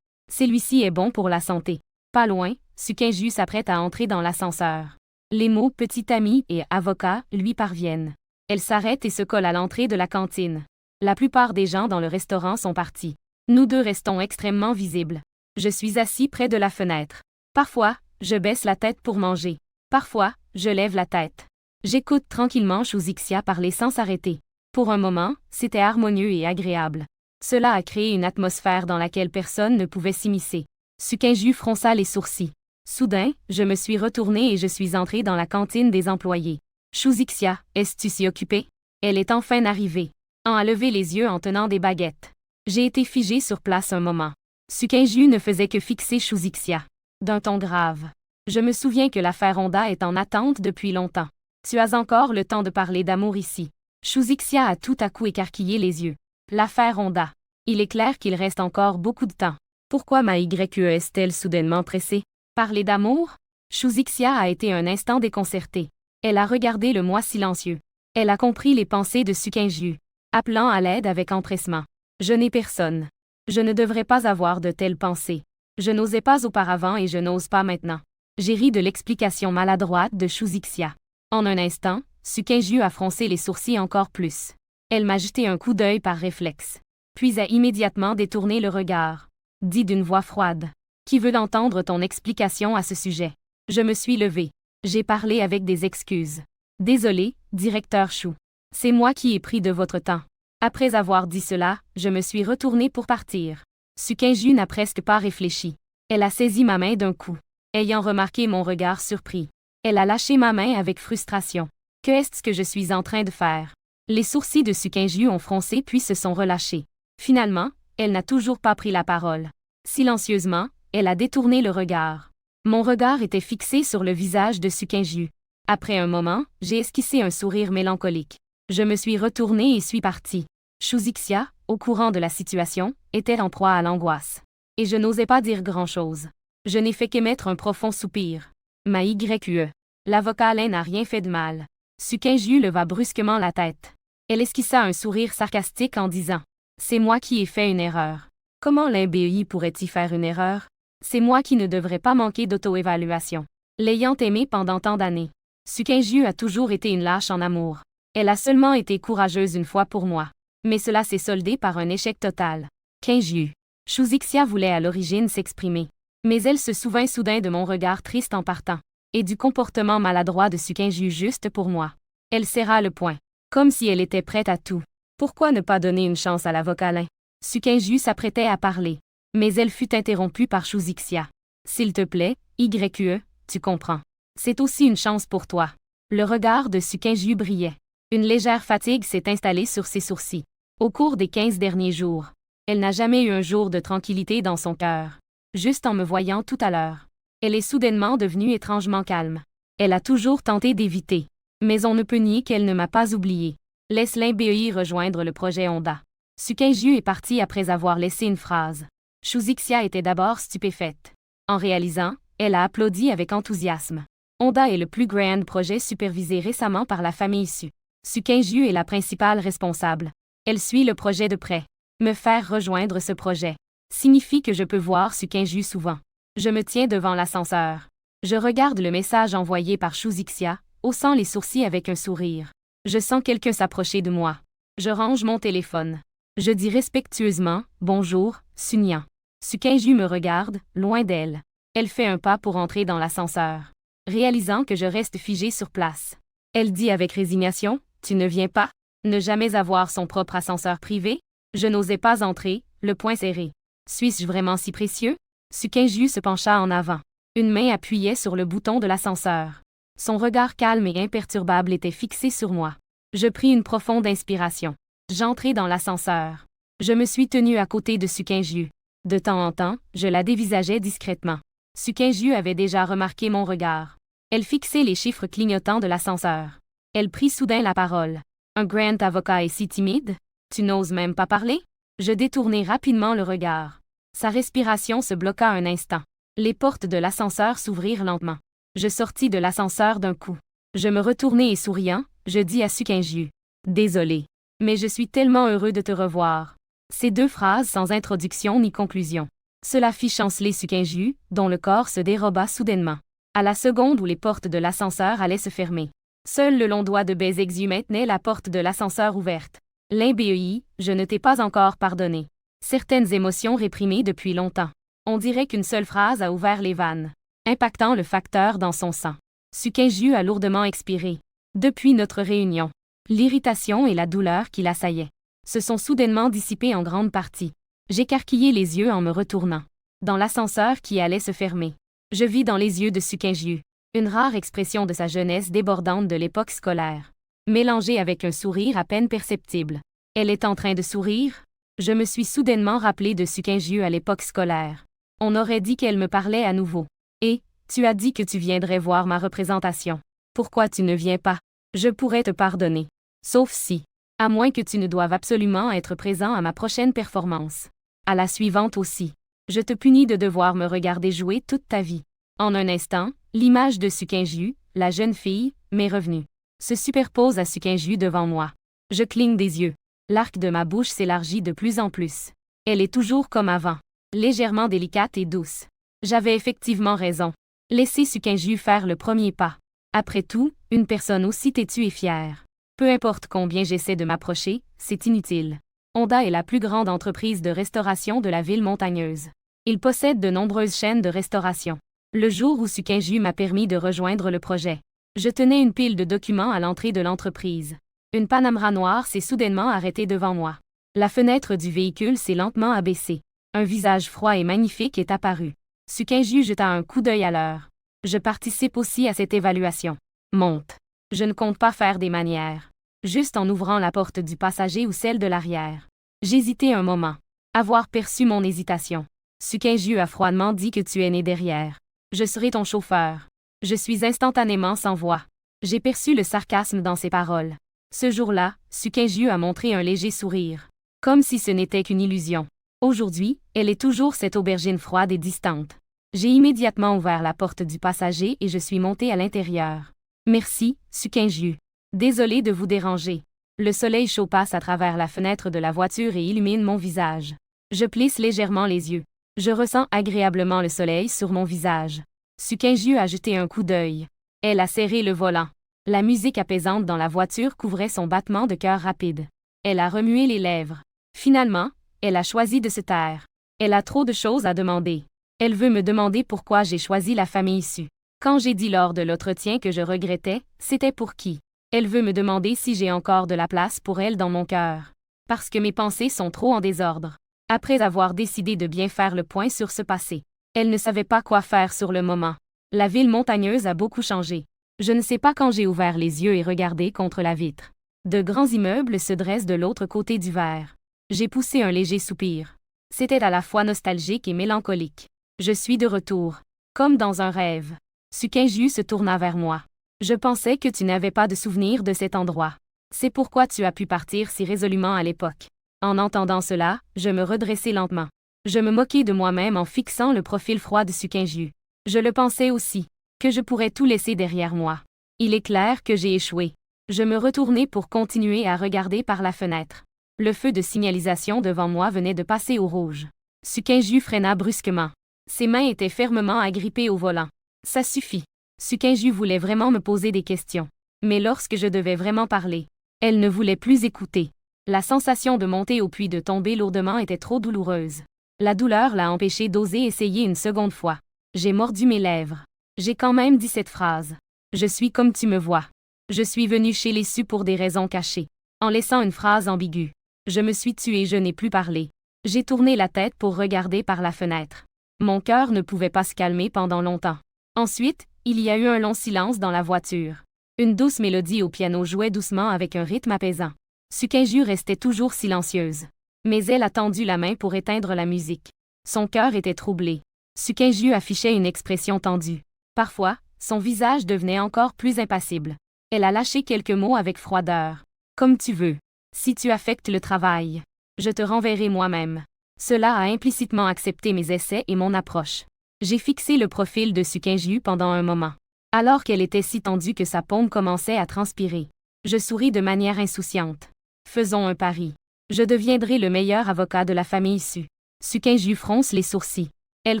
Celui-ci est bon pour la santé. Pas loin, Sukinju s'apprête à entrer dans l'ascenseur. Les mots « petit ami » et « avocat » lui parviennent. Elle s'arrête et se colle à l'entrée de la cantine. La plupart des gens dans le restaurant sont partis. Nous deux restons extrêmement visibles. Je suis assis près de la fenêtre. Parfois, je baisse la tête pour manger. Parfois, je lève la tête. J'écoute tranquillement Shuzixia parler sans s'arrêter. Pour un moment, c'était harmonieux et agréable. Cela a créé une atmosphère dans laquelle personne ne pouvait s'immiscer. Sukinju fronça les sourcils. Soudain, je me suis retournée et je suis entrée dans la cantine des employés. Shuzixia, es-tu si occupée? Elle est enfin arrivée. En a levé les yeux en tenant des baguettes. J'ai été figée sur place un moment. Sukinju ne faisait que fixer Shuzixia. D'un ton grave. Je me souviens que l'affaire Honda est en attente depuis longtemps. Tu as encore le temps de parler d'amour ici. Shuzixia a tout à coup écarquillé les yeux. L'affaire Honda. Il est clair qu'il reste encore beaucoup de temps. Pourquoi ma YE est-elle soudainement pressée? Parler d'amour? Shuzixia a été un instant déconcertée. Elle a regardé le moi silencieux. Elle a compris les pensées de Sukinju, appelant à l'aide avec empressement. Je n'ai personne. Je ne devrais pas avoir de telles pensées. Je n'osais pas auparavant et je n'ose pas maintenant. J'ai ri de l'explication maladroite de Shuzixia. En un instant, Sukinju a froncé les sourcils encore plus. Elle m'a jeté un coup d'œil par réflexe. Puis a immédiatement détourné le regard. Dit d'une voix froide. Qui veut entendre ton explication à ce sujet? Je me suis levée. J'ai parlé avec des excuses. Désolé, directeur Chou. C'est moi qui ai pris de votre temps. Après avoir dit cela, je me suis retournée pour partir. Sukinju n'a presque pas réfléchi. Elle a saisi ma main d'un coup. Ayant remarqué mon regard surpris, elle a lâché ma main avec frustration. Que est-ce que je suis en train de faire? Les sourcils de Sukinju ont froncé puis se sont relâchés. Finalement, elle n'a toujours pas pris la parole. Silencieusement, elle a détourné le regard. Mon regard était fixé sur le visage de Sukinju. Après un moment, j'ai esquissé un sourire mélancolique. Je me suis retournée et suis partie. Shuzixia, au courant de la situation, était en proie à l'angoisse. Et je n'osais pas dire grand-chose. Je n'ai fait qu'émettre un profond soupir. Ma YE. La vocale n'a rien fait de mal. Sukinju leva brusquement la tête. Elle esquissa un sourire sarcastique en disant « C'est moi qui ai fait une erreur. Comment l'INBEI pourrait-il faire une erreur? C'est moi qui ne devrais pas manquer d'auto-évaluation. L'ayant aimée pendant tant d'années. Sukinju a toujours été une lâche en amour. Elle a seulement été courageuse une fois pour moi. Mais cela s'est soldé par un échec total. Kinju. Shuzixia voulait à l'origine s'exprimer. Mais elle se souvint soudain de mon regard triste en partant. Et du comportement maladroit de Sukinju juste pour moi. Elle serra le poing. Comme si elle était prête à tout. Pourquoi ne pas donner une chance à la vocalin? Sukinju s'apprêtait à parler. Mais elle fut interrompue par Shuzixia. S'il te plaît, YE, tu comprends. C'est aussi une chance pour toi. Le regard de Sukinju brillait. Une légère fatigue s'est installée sur ses sourcils. Au cours des 15 derniers jours, elle n'a jamais eu un jour de tranquillité dans son cœur. Juste en me voyant tout à l'heure. Elle est soudainement devenue étrangement calme. Elle a toujours tenté d'éviter. Mais on ne peut nier qu'elle ne m'a pas oublié. Laisse l'INBEI rejoindre le projet Honda. Sukinju est partie après avoir laissé une phrase. Shuzixia était d'abord stupéfaite. En réalisant, elle a applaudi avec enthousiasme. Honda est le plus grand projet supervisé récemment par la famille Su. Sukinju est la principale responsable. Elle suit le projet de près. Me faire rejoindre ce projet signifie que je peux voir Sukinju souvent. Je me tiens devant l'ascenseur. Je regarde le message envoyé par Shuzixia, haussant les sourcils avec un sourire. Je sens quelqu'un s'approcher de moi. Je range mon téléphone. Je dis respectueusement « Bonjour, Sunyan ». Sukinju me regarde, loin d'elle. Elle fait un pas pour entrer dans l'ascenseur. Réalisant que je reste figé sur place. Elle dit avec résignation « Tu ne viens pas ?» Ne jamais avoir son propre ascenseur privé? Je n'osais pas entrer, le poing serré. Suis-je vraiment si précieux? Sukinju se pencha en avant. Une main appuyait sur le bouton de l'ascenseur. Son regard calme et imperturbable était fixé sur moi. Je pris une profonde inspiration. J'entrai dans l'ascenseur. Je me suis tenu à côté de Sukinju. De temps en temps, je la dévisageais discrètement. Sukinju avait déjà remarqué mon regard. Elle fixait les chiffres clignotants de l'ascenseur. Elle prit soudain la parole. Un grand avocat est si timide? Tu n'oses même pas parler? Je détournai rapidement le regard. Sa respiration se bloqua un instant. Les portes de l'ascenseur s'ouvrirent lentement. Je sortis de l'ascenseur d'un coup. Je me retournai et souriant, je dis à Sukinju. Désolé. Mais je suis tellement heureux de te revoir. Ces deux phrases sans introduction ni conclusion. Cela fit chanceler Sukinju, dont le corps se déroba soudainement. À la seconde où les portes de l'ascenseur allaient se fermer. Seul le long doigt de Baizexu maintenait la porte de l'ascenseur ouverte. L'INBEI, je ne t'ai pas encore pardonné. Certaines émotions réprimées depuis longtemps. On dirait qu'une seule phrase a ouvert les vannes, impactant le facteur dans son sang. Sukinju a lourdement expiré. Depuis notre réunion, l'irritation et la douleur qui l'assaillaient se sont soudainement dissipées en grande partie. J'écarquillai les yeux en me retournant. Dans l'ascenseur qui allait se fermer, je vis dans les yeux de Sukinju une rare expression de sa jeunesse débordante de l'époque scolaire, mélangée avec un sourire à peine perceptible. Elle est en train de sourire? Je me suis soudainement rappelé de Sukinju à l'époque scolaire. On aurait dit qu'elle me parlait à nouveau. Et, tu as dit que tu viendrais voir ma représentation. Pourquoi tu ne viens pas? Je pourrais te pardonner. Sauf si. À moins que tu ne doives absolument être présent à ma prochaine performance. À la suivante aussi. Je te punis de devoir me regarder jouer toute ta vie. En un instant, l'image de Sukinju, la jeune fille, m'est revenue. Se superpose à Sukinju devant moi. Je cligne des yeux. L'arc de ma bouche s'élargit de plus en plus. Elle est toujours comme avant. Légèrement délicate et douce. J'avais effectivement raison. Laissez Sukinju faire le premier pas. Après tout, une personne aussi têtue et fière. Peu importe combien j'essaie de m'approcher, c'est inutile. Honda est la plus grande entreprise de restauration de la ville montagneuse. Il possède de nombreuses chaînes de restauration. Le jour où Sukinju m'a permis de rejoindre le projet, je tenais une pile de documents à l'entrée de l'entreprise. Une Panamera noire s'est soudainement arrêtée devant moi. La fenêtre du véhicule s'est lentement abaissée. Un visage froid et magnifique est apparu. Sukinju jeta un coup d'œil à l'heure. Je participe aussi à cette évaluation. Monte. Je ne compte pas faire des manières. Juste en ouvrant la porte du passager ou celle de l'arrière. J'hésitai un moment. Avoir perçu mon hésitation. Sukinju a froidement dit que tu es né derrière. Je serai ton chauffeur. Je suis instantanément sans voix. J'ai perçu le sarcasme dans ses paroles. Ce jour-là, Sukinju a montré un léger sourire. Comme si ce n'était qu'une illusion. Aujourd'hui, elle est toujours cette aubergine froide et distante. J'ai immédiatement ouvert la porte du passager et je suis montée à l'intérieur. Merci, Sukinju. Désolé de vous déranger. Le soleil chaud passe à travers la fenêtre de la voiture et illumine mon visage. Je plisse légèrement les yeux. Je ressens agréablement le soleil sur mon visage. Sukinju a jeté un coup d'œil. Elle a serré le volant. La musique apaisante dans la voiture couvrait son battement de cœur rapide. Elle a remué les lèvres. Finalement, elle a choisi de se taire. Elle a trop de choses à demander. Elle veut me demander pourquoi j'ai choisi la famille issue. Quand j'ai dit lors de l'entretien que je regrettais, c'était pour qui? Elle veut me demander si j'ai encore de la place pour elle dans mon cœur. Parce que mes pensées sont trop en désordre. Après avoir décidé de bien faire le point sur ce passé. Elle ne savait pas quoi faire sur le moment. La ville montagneuse a beaucoup changé. Je ne sais pas quand j'ai ouvert les yeux et regardé contre la vitre. De grands immeubles se dressent de l'autre côté du verre. J'ai poussé un léger soupir. C'était à la fois nostalgique et mélancolique. Je suis de retour. Comme dans un rêve. Sukinju se tourna vers moi. Je pensais que tu n'avais pas de souvenir de cet endroit. C'est pourquoi tu as pu partir si résolument à l'époque. En entendant cela, je me redressai lentement. Je me moquai de moi-même en fixant le profil froid de Sukinju. Je le pensais aussi, que je pourrais tout laisser derrière moi. Il est clair que j'ai échoué. Je me retournai pour continuer à regarder par la fenêtre. Le feu de signalisation devant moi venait de passer au rouge. Sukinju freina brusquement. Ses mains étaient fermement agrippées au volant. Ça suffit. Sukinju voulait vraiment me poser des questions. Mais lorsque je devais vraiment parler, elle ne voulait plus écouter. La sensation de monter au puis de tomber lourdement était trop douloureuse. La douleur l'a empêché d'oser essayer une seconde fois. J'ai mordu mes lèvres. J'ai quand même dit cette phrase. Je suis comme tu me vois. Je suis venu chez les Sus pour des raisons cachées. En laissant une phrase ambiguë. Je me suis tue et je n'ai plus parlé. J'ai tourné la tête pour regarder par la fenêtre. Mon cœur ne pouvait pas se calmer pendant longtemps. Ensuite, il y a eu un long silence dans la voiture. Une douce mélodie au piano jouait doucement avec un rythme apaisant. Sukinju restait toujours silencieuse. Mais elle a tendu la main pour éteindre la musique. Son cœur était troublé. Sukinju affichait une expression tendue. Parfois, son visage devenait encore plus impassible. Elle a lâché quelques mots avec froideur. Comme tu veux. Si tu affectes le travail, je te renverrai moi-même. Cela a implicitement accepté mes essais et mon approche. J'ai fixé le profil de Sukinju pendant un moment. Alors qu'elle était si tendue que sa paume commençait à transpirer. Je souris de manière insouciante. Faisons un pari. Je deviendrai le meilleur avocat de la famille Su. Sukinju fronce les sourcils. Elle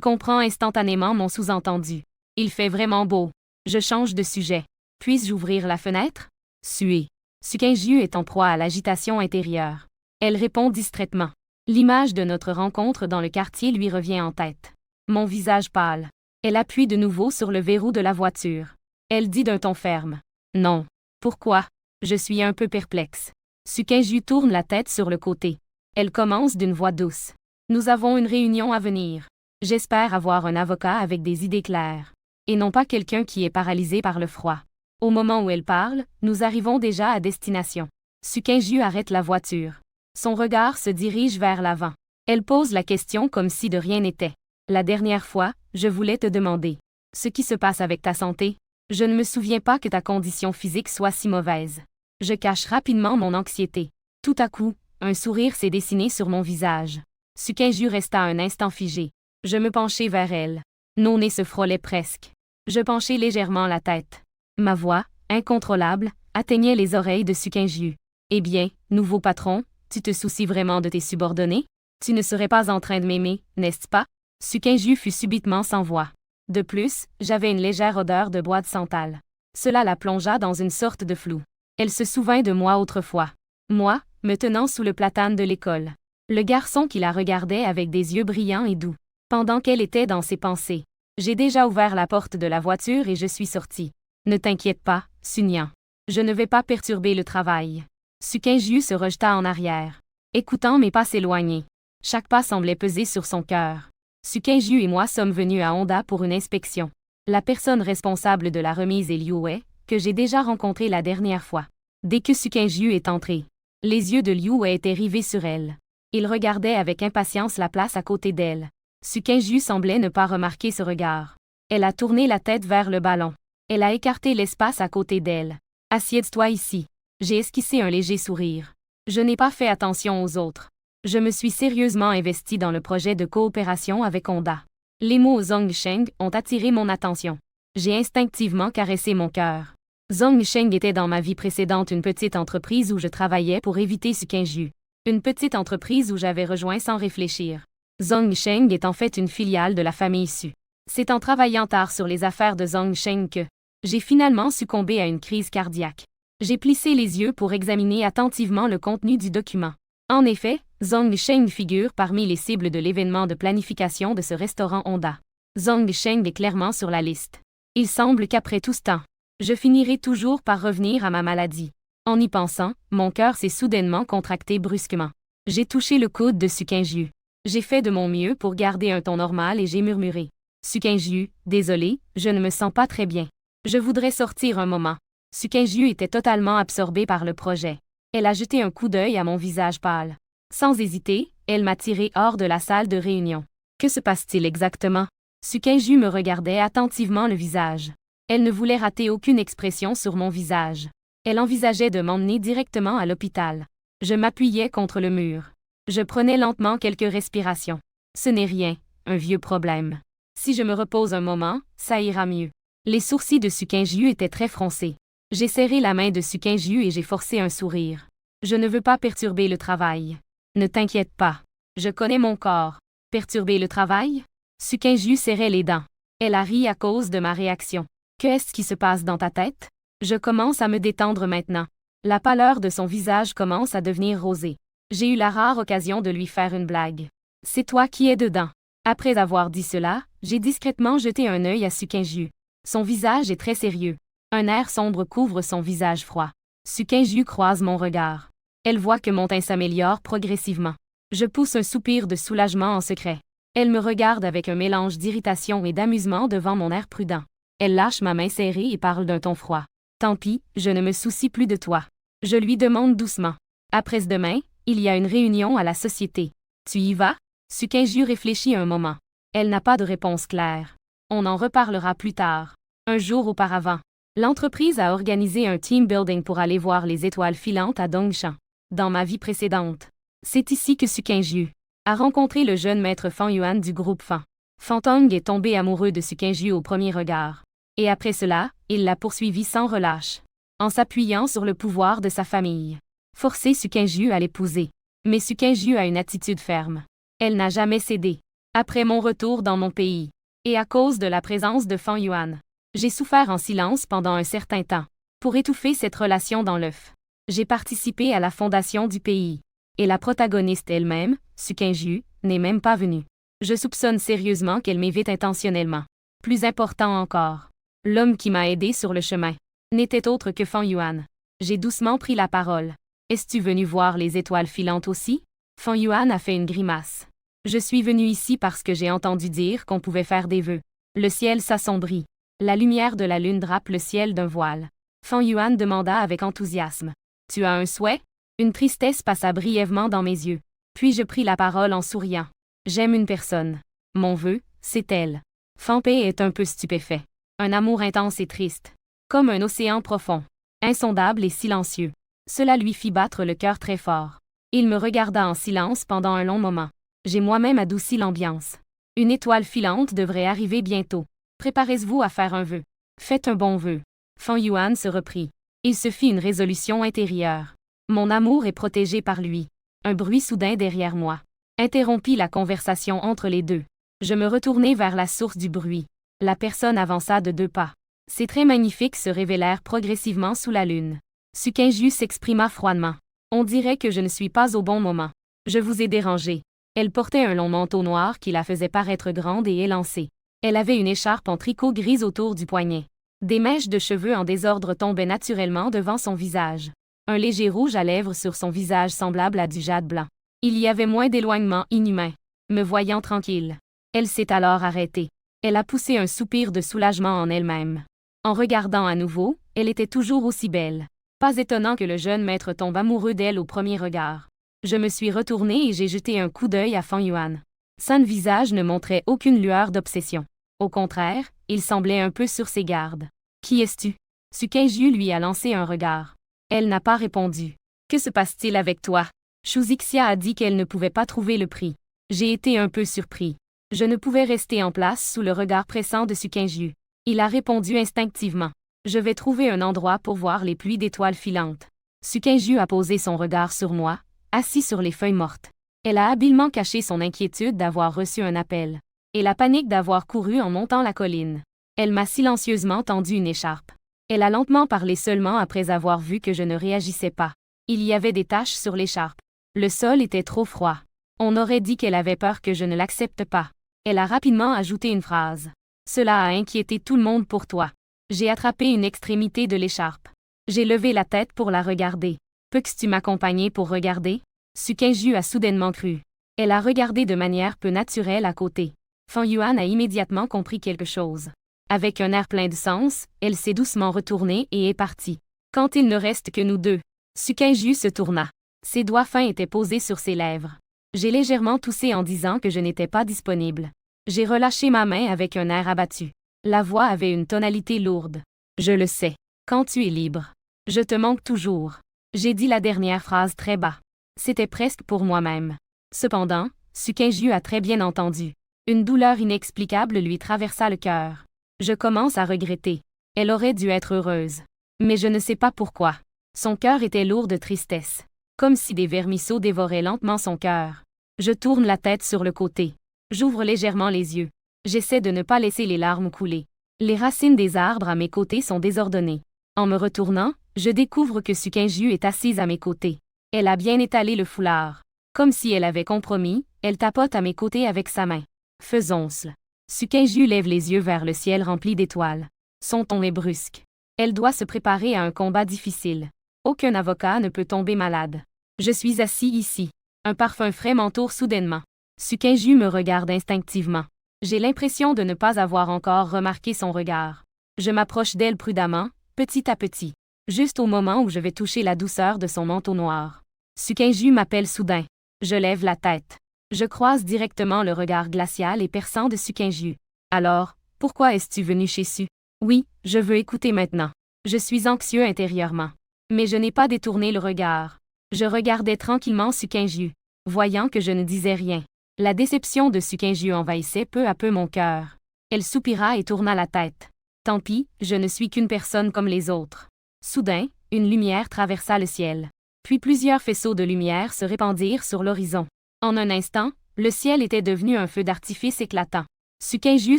comprend instantanément mon sous-entendu. Il fait vraiment beau. Je change de sujet. Puis-je ouvrir la fenêtre? Suer. Sukinju est en proie à l'agitation intérieure. Elle répond distraitement. L'image de notre rencontre dans le quartier lui revient en tête. Mon visage pâle. Elle appuie de nouveau sur le verrou de la voiture. Elle dit d'un ton ferme. Non. Pourquoi? Je suis un peu perplexe. Sukinju tourne la tête sur le côté. Elle commence d'une voix douce. Nous avons une réunion à venir. J'espère avoir un avocat avec des idées claires. Et non pas quelqu'un qui est paralysé par le froid. Au moment où elle parle, nous arrivons déjà à destination. Sukinju arrête la voiture. Son regard se dirige vers l'avant. Elle pose la question comme si de rien n'était. La dernière fois, je voulais te demander. Ce qui se passe avec ta santé? Je ne me souviens pas que ta condition physique soit si mauvaise. Je cache rapidement mon anxiété. Tout à coup, un sourire s'est dessiné sur mon visage. Sukinju resta un instant figé. Je me penchai vers elle. Nos nez se frôlaient presque. Je penchai légèrement la tête. Ma voix, incontrôlable, atteignait les oreilles de Sukinju. Eh bien, nouveau patron, tu te soucies vraiment de tes subordonnés? Tu ne serais pas en train de m'aimer, n'est-ce pas? Sukinju fut subitement sans voix. De plus, j'avais une légère odeur de bois de santal. Cela la plongea dans une sorte de flou. Elle se souvint de moi autrefois. Moi, me tenant sous le platane de l'école. Le garçon qui la regardait avec des yeux brillants et doux. Pendant qu'elle était dans ses pensées. J'ai déjà ouvert la porte de la voiture et je suis sortie. Ne t'inquiète pas, Sunyan. Je ne vais pas perturber le travail. Sukinju se rejeta en arrière. Écoutant mes pas s'éloigner. Chaque pas semblait peser sur son cœur. Sukinju et moi sommes venus à Honda pour une inspection. La personne responsable de la remise est Liu Wei, que j'ai déjà rencontré la dernière fois. Dès que Sukinju est entrée, les yeux de Liu Wei étaient rivés sur elle. Il regardait avec impatience la place à côté d'elle. Sukinju semblait ne pas remarquer ce regard. Elle a tourné la tête vers le ballon. Elle a écarté l'espace à côté d'elle. « Assieds-toi ici. » J'ai esquissé un léger sourire. Je n'ai pas fait attention aux autres. Je me suis sérieusement investi dans le projet de coopération avec Honda. Les mots Zhongsheng ont attiré mon attention. J'ai instinctivement caressé mon cœur. Zhongsheng était dans ma vie précédente une petite entreprise où je travaillais pour éviter Sukinju. Une petite entreprise où j'avais rejoint sans réfléchir. Zhongsheng est en fait une filiale de la famille Su. C'est en travaillant tard sur les affaires de Zhongsheng que j'ai finalement succombé à une crise cardiaque. J'ai plissé les yeux pour examiner attentivement le contenu du document. En effet, Zhongsheng figure parmi les cibles de l'événement de planification de ce restaurant Honda. Zhongsheng est clairement sur la liste. Il semble qu'après tout ce temps, je finirai toujours par revenir à ma maladie. En y pensant, mon cœur s'est soudainement contracté brusquement. J'ai touché le coude de Sukinju. J'ai fait de mon mieux pour garder un ton normal et j'ai murmuré. Sukinju, désolé, je ne me sens pas très bien. Je voudrais sortir un moment. Sukinju était totalement absorbée par le projet. Elle a jeté un coup d'œil à mon visage pâle. Sans hésiter, elle m'a tiré hors de la salle de réunion. Que se passe-t-il exactement? Sukinju me regardait attentivement le visage. Elle ne voulait rater aucune expression sur mon visage. Elle envisageait de m'emmener directement à l'hôpital. Je m'appuyais contre le mur. Je prenais lentement quelques respirations. Ce n'est rien, un vieux problème. Si je me repose un moment, ça ira mieux. Les sourcils de Sukinju étaient très froncés. J'ai serré la main de Sukinju et j'ai forcé un sourire. Je ne veux pas perturber le travail. Ne t'inquiète pas. Je connais mon corps. Perturber le travail? Sukinju serrait les dents. Elle a ri à cause de ma réaction. Qu'est-ce qui se passe dans ta tête? Je commence à me détendre maintenant. La pâleur de son visage commence à devenir rosée. J'ai eu la rare occasion de lui faire une blague. C'est toi qui es dedans. Après avoir dit cela, j'ai discrètement jeté un œil à Sukinju. Son visage est très sérieux. Un air sombre couvre son visage froid. Sukinju croise mon regard. Elle voit que mon teint s'améliore progressivement. Je pousse un soupir de soulagement en secret. Elle me regarde avec un mélange d'irritation et d'amusement devant mon air prudent. Elle lâche ma main serrée et parle d'un ton froid. Tant pis, je ne me soucie plus de toi. Je lui demande doucement. Après-demain, il y a une réunion à la société. Tu y vas? Sukinju réfléchit un moment. Elle n'a pas de réponse claire. On en reparlera plus tard. Un jour auparavant, l'entreprise a organisé un team building pour aller voir les étoiles filantes à Dongshan. Dans ma vie précédente, c'est ici que Sukinju a rencontré le jeune maître Fan Yuan du groupe Fan. Fantong est tombé amoureux de Sukinju au premier regard. Et après cela, il l'a poursuivi sans relâche, en s'appuyant sur le pouvoir de sa famille. Forcer Sukinju à l'épouser. Mais Sukinju a une attitude ferme. Elle n'a jamais cédé. Après mon retour dans mon pays, et à cause de la présence de Fan Yuan, j'ai souffert en silence pendant un certain temps. Pour étouffer cette relation dans l'œuf, j'ai participé à la fondation du pays. Et la protagoniste elle-même, Sukinju, n'est même pas venue. Je soupçonne sérieusement qu'elle m'évite intentionnellement. Plus important encore, l'homme qui m'a aidé sur le chemin n'était autre que Fan Yuan. J'ai doucement pris la parole. Es-tu venu voir les étoiles filantes aussi? Fan Yuan a fait une grimace. Je suis venu ici parce que j'ai entendu dire qu'on pouvait faire des vœux. Le ciel s'assombrit. La lumière de la lune drape le ciel d'un voile. Fan Yuan demanda avec enthousiasme. Tu as un souhait? Une tristesse passa brièvement dans mes yeux. Puis je pris la parole en souriant. J'aime une personne. Mon vœu, c'est elle. Fan Pei est un peu stupéfait. Un amour intense et triste. Comme un océan profond. Insondable et silencieux. Cela lui fit battre le cœur très fort. Il me regarda en silence pendant un long moment. J'ai moi-même adouci l'ambiance. Une étoile filante devrait arriver bientôt. Préparez-vous à faire un vœu. Faites un bon vœu. Fan Yuan se reprit. Il se fit une résolution intérieure. Mon amour est protégé par lui. Un bruit soudain derrière moi interrompit la conversation entre les deux. Je me retournai vers la source du bruit. La personne avança de 2 pas. Ses traits magnifiques se révélèrent progressivement sous la lune. Sukinju s'exprima froidement. On dirait que je ne suis pas au bon moment. Je vous ai dérangé. Elle portait un long manteau noir qui la faisait paraître grande et élancée. Elle avait une écharpe en tricot grise autour du poignet. Des mèches de cheveux en désordre tombaient naturellement devant son visage. Un léger rouge à lèvres sur son visage semblable à du jade blanc. Il y avait moins d'éloignement inhumain. Me voyant tranquille, elle s'est alors arrêtée. Elle a poussé un soupir de soulagement en elle-même. En regardant à nouveau, elle était toujours aussi belle. Pas étonnant que le jeune maître tombe amoureux d'elle au premier regard. Je me suis retournée et j'ai jeté un coup d'œil à Feng Yuan. Son visage ne montrait aucune lueur d'obsession. Au contraire, il semblait un peu sur ses gardes. « Qui es-tu » Su Kingjiu lui a lancé un regard. Elle n'a pas répondu. « Que se passe-t-il avec toi » Shu Zixia a dit qu'elle ne pouvait pas trouver le prix. J'ai été un peu surpris. Je ne pouvais rester en place sous le regard pressant de Su Kingjiu. Il a répondu instinctivement. Je vais trouver un endroit pour voir les pluies d'étoiles filantes. Su Kingjiu a posé son regard sur moi, assis sur les feuilles mortes. Elle a habilement caché son inquiétude d'avoir reçu un appel, et la panique d'avoir couru en montant la colline. Elle m'a silencieusement tendu une écharpe. Elle a lentement parlé seulement après avoir vu que je ne réagissais pas. Il y avait des taches sur l'écharpe. Le sol était trop froid. On aurait dit qu'elle avait peur que je ne l'accepte pas. Elle a rapidement ajouté une phrase. Cela a inquiété tout le monde pour toi. J'ai attrapé une extrémité de l'écharpe. J'ai levé la tête pour la regarder. Peux-tu m'accompagner pour regarder? Su Kingjiu a soudainement cru. Elle a regardé de manière peu naturelle à côté. Feng Yuan a immédiatement compris quelque chose. Avec un air plein de sens, elle s'est doucement retournée et est partie. Quand il ne reste que nous deux, Su Kingjiu se tourna. Ses doigts fins étaient posés sur ses lèvres. J'ai légèrement toussé en disant que je n'étais pas disponible. J'ai relâché ma main avec un air abattu. La voix avait une tonalité lourde. Je le sais. Quand tu es libre. Je te manque toujours. J'ai dit la dernière phrase très bas. C'était presque pour moi-même. Cependant, Su Kingjiu a très bien entendu. Une douleur inexplicable lui traversa le cœur. Je commence à regretter. Elle aurait dû être heureuse. Mais je ne sais pas pourquoi. Son cœur était lourd de tristesse. Comme si des vermisseaux dévoraient lentement son cœur. Je tourne la tête sur le côté. J'ouvre légèrement les yeux. J'essaie de ne pas laisser les larmes couler. Les racines des arbres à mes côtés sont désordonnées. En me retournant, je découvre que Su Kingjiu est assise à mes côtés. Elle a bien étalé le foulard. Comme si elle avait compromis, elle tapote à mes côtés avec sa main. Faisons-le. Su Kingjiu lève les yeux vers le ciel rempli d'étoiles. Son ton est brusque. Elle doit se préparer à un combat difficile. Aucun avocat ne peut tomber malade. Je suis assis ici. Un parfum frais m'entoure soudainement. Su Kingjiu me regarde instinctivement. J'ai l'impression de ne pas avoir encore remarqué son regard. Je m'approche d'elle prudemment, petit à petit. Juste au moment où je vais toucher la douceur de son manteau noir. Su Kingjiu m'appelle soudain. Je lève la tête. Je croise directement le regard glacial et perçant de Su Kingjiu. Alors, pourquoi es-tu venu chez Su? Oui, je veux écouter maintenant. Je suis anxieux intérieurement. Mais je n'ai pas détourné le regard. Je regardais tranquillement Su Kingjiu, voyant que je ne disais rien. La déception de Su Kingjiu envahissait peu à peu mon cœur. Elle soupira et tourna la tête. Tant pis, je ne suis qu'une personne comme les autres. Soudain, une lumière traversa le ciel. Puis plusieurs faisceaux de lumière se répandirent sur l'horizon. En un instant, le ciel était devenu un feu d'artifice éclatant. Su Kingjiu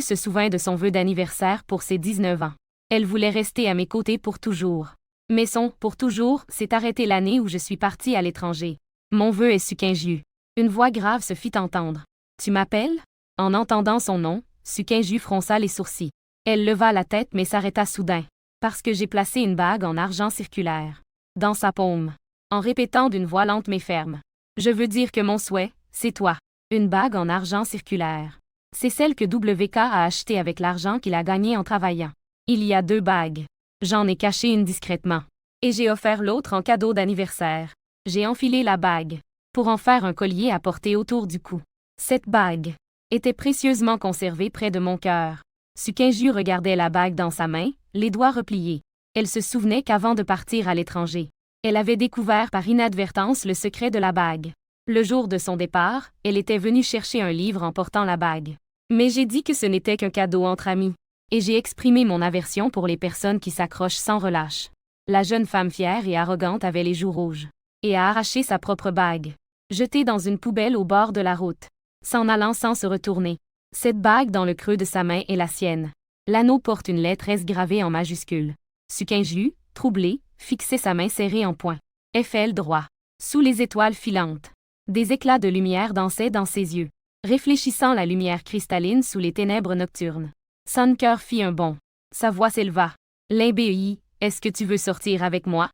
se souvint de son vœu d'anniversaire pour ses 19 ans. Elle voulait rester à mes côtés pour toujours. Mais son « pour toujours » s'est arrêté l'année où je suis partie à l'étranger. Mon vœu est Su Kingjiu. Une voix grave se fit entendre. « Tu m'appelles » En entendant son nom, Su Kingjiu fronça les sourcils. Elle leva la tête mais s'arrêta soudain. Parce que j'ai placé une bague en argent circulaire. Dans sa paume. En répétant d'une voix lente mais ferme. Je veux dire que mon souhait, c'est toi. Une bague en argent circulaire. C'est celle que WK a achetée avec l'argent qu'il a gagné en travaillant. Il y a 2 bagues. J'en ai caché une discrètement. Et j'ai offert l'autre en cadeau d'anniversaire. J'ai enfilé la bague. Pour en faire un collier à porter autour du cou. Cette bague était précieusement conservée près de mon cœur. Su Kingjiu regardait la bague dans sa main, les doigts repliés. Elle se souvenait qu'avant de partir à l'étranger, elle avait découvert par inadvertance le secret de la bague. Le jour de son départ, elle était venue chercher un livre en portant la bague. Mais j'ai dit que ce n'était qu'un cadeau entre amis. Et j'ai exprimé mon aversion pour les personnes qui s'accrochent sans relâche. La jeune femme fière et arrogante avait les joues rouges. Et a arraché sa propre bague. Jetée dans une poubelle au bord de la route. S'en allant sans se retourner. Cette bague dans le creux de sa main est la sienne. L'anneau porte une lettre S gravée en majuscule. Su Kingjiu, troublé, fixait sa main serrée en poing. FL droit. Sous les étoiles filantes. Des éclats de lumière dansaient dans ses yeux. Réfléchissant la lumière cristalline sous les ténèbres nocturnes. Son cœur fit un bond. Sa voix s'éleva. L'IBEI, est-ce que tu veux sortir avec moi?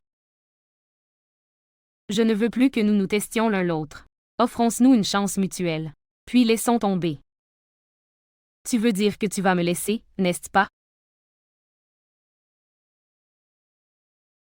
Je ne veux plus que nous nous testions l'un l'autre. Offrons-nous une chance mutuelle. Puis laissons tomber. Tu veux dire que tu vas me laisser, n'est-ce pas?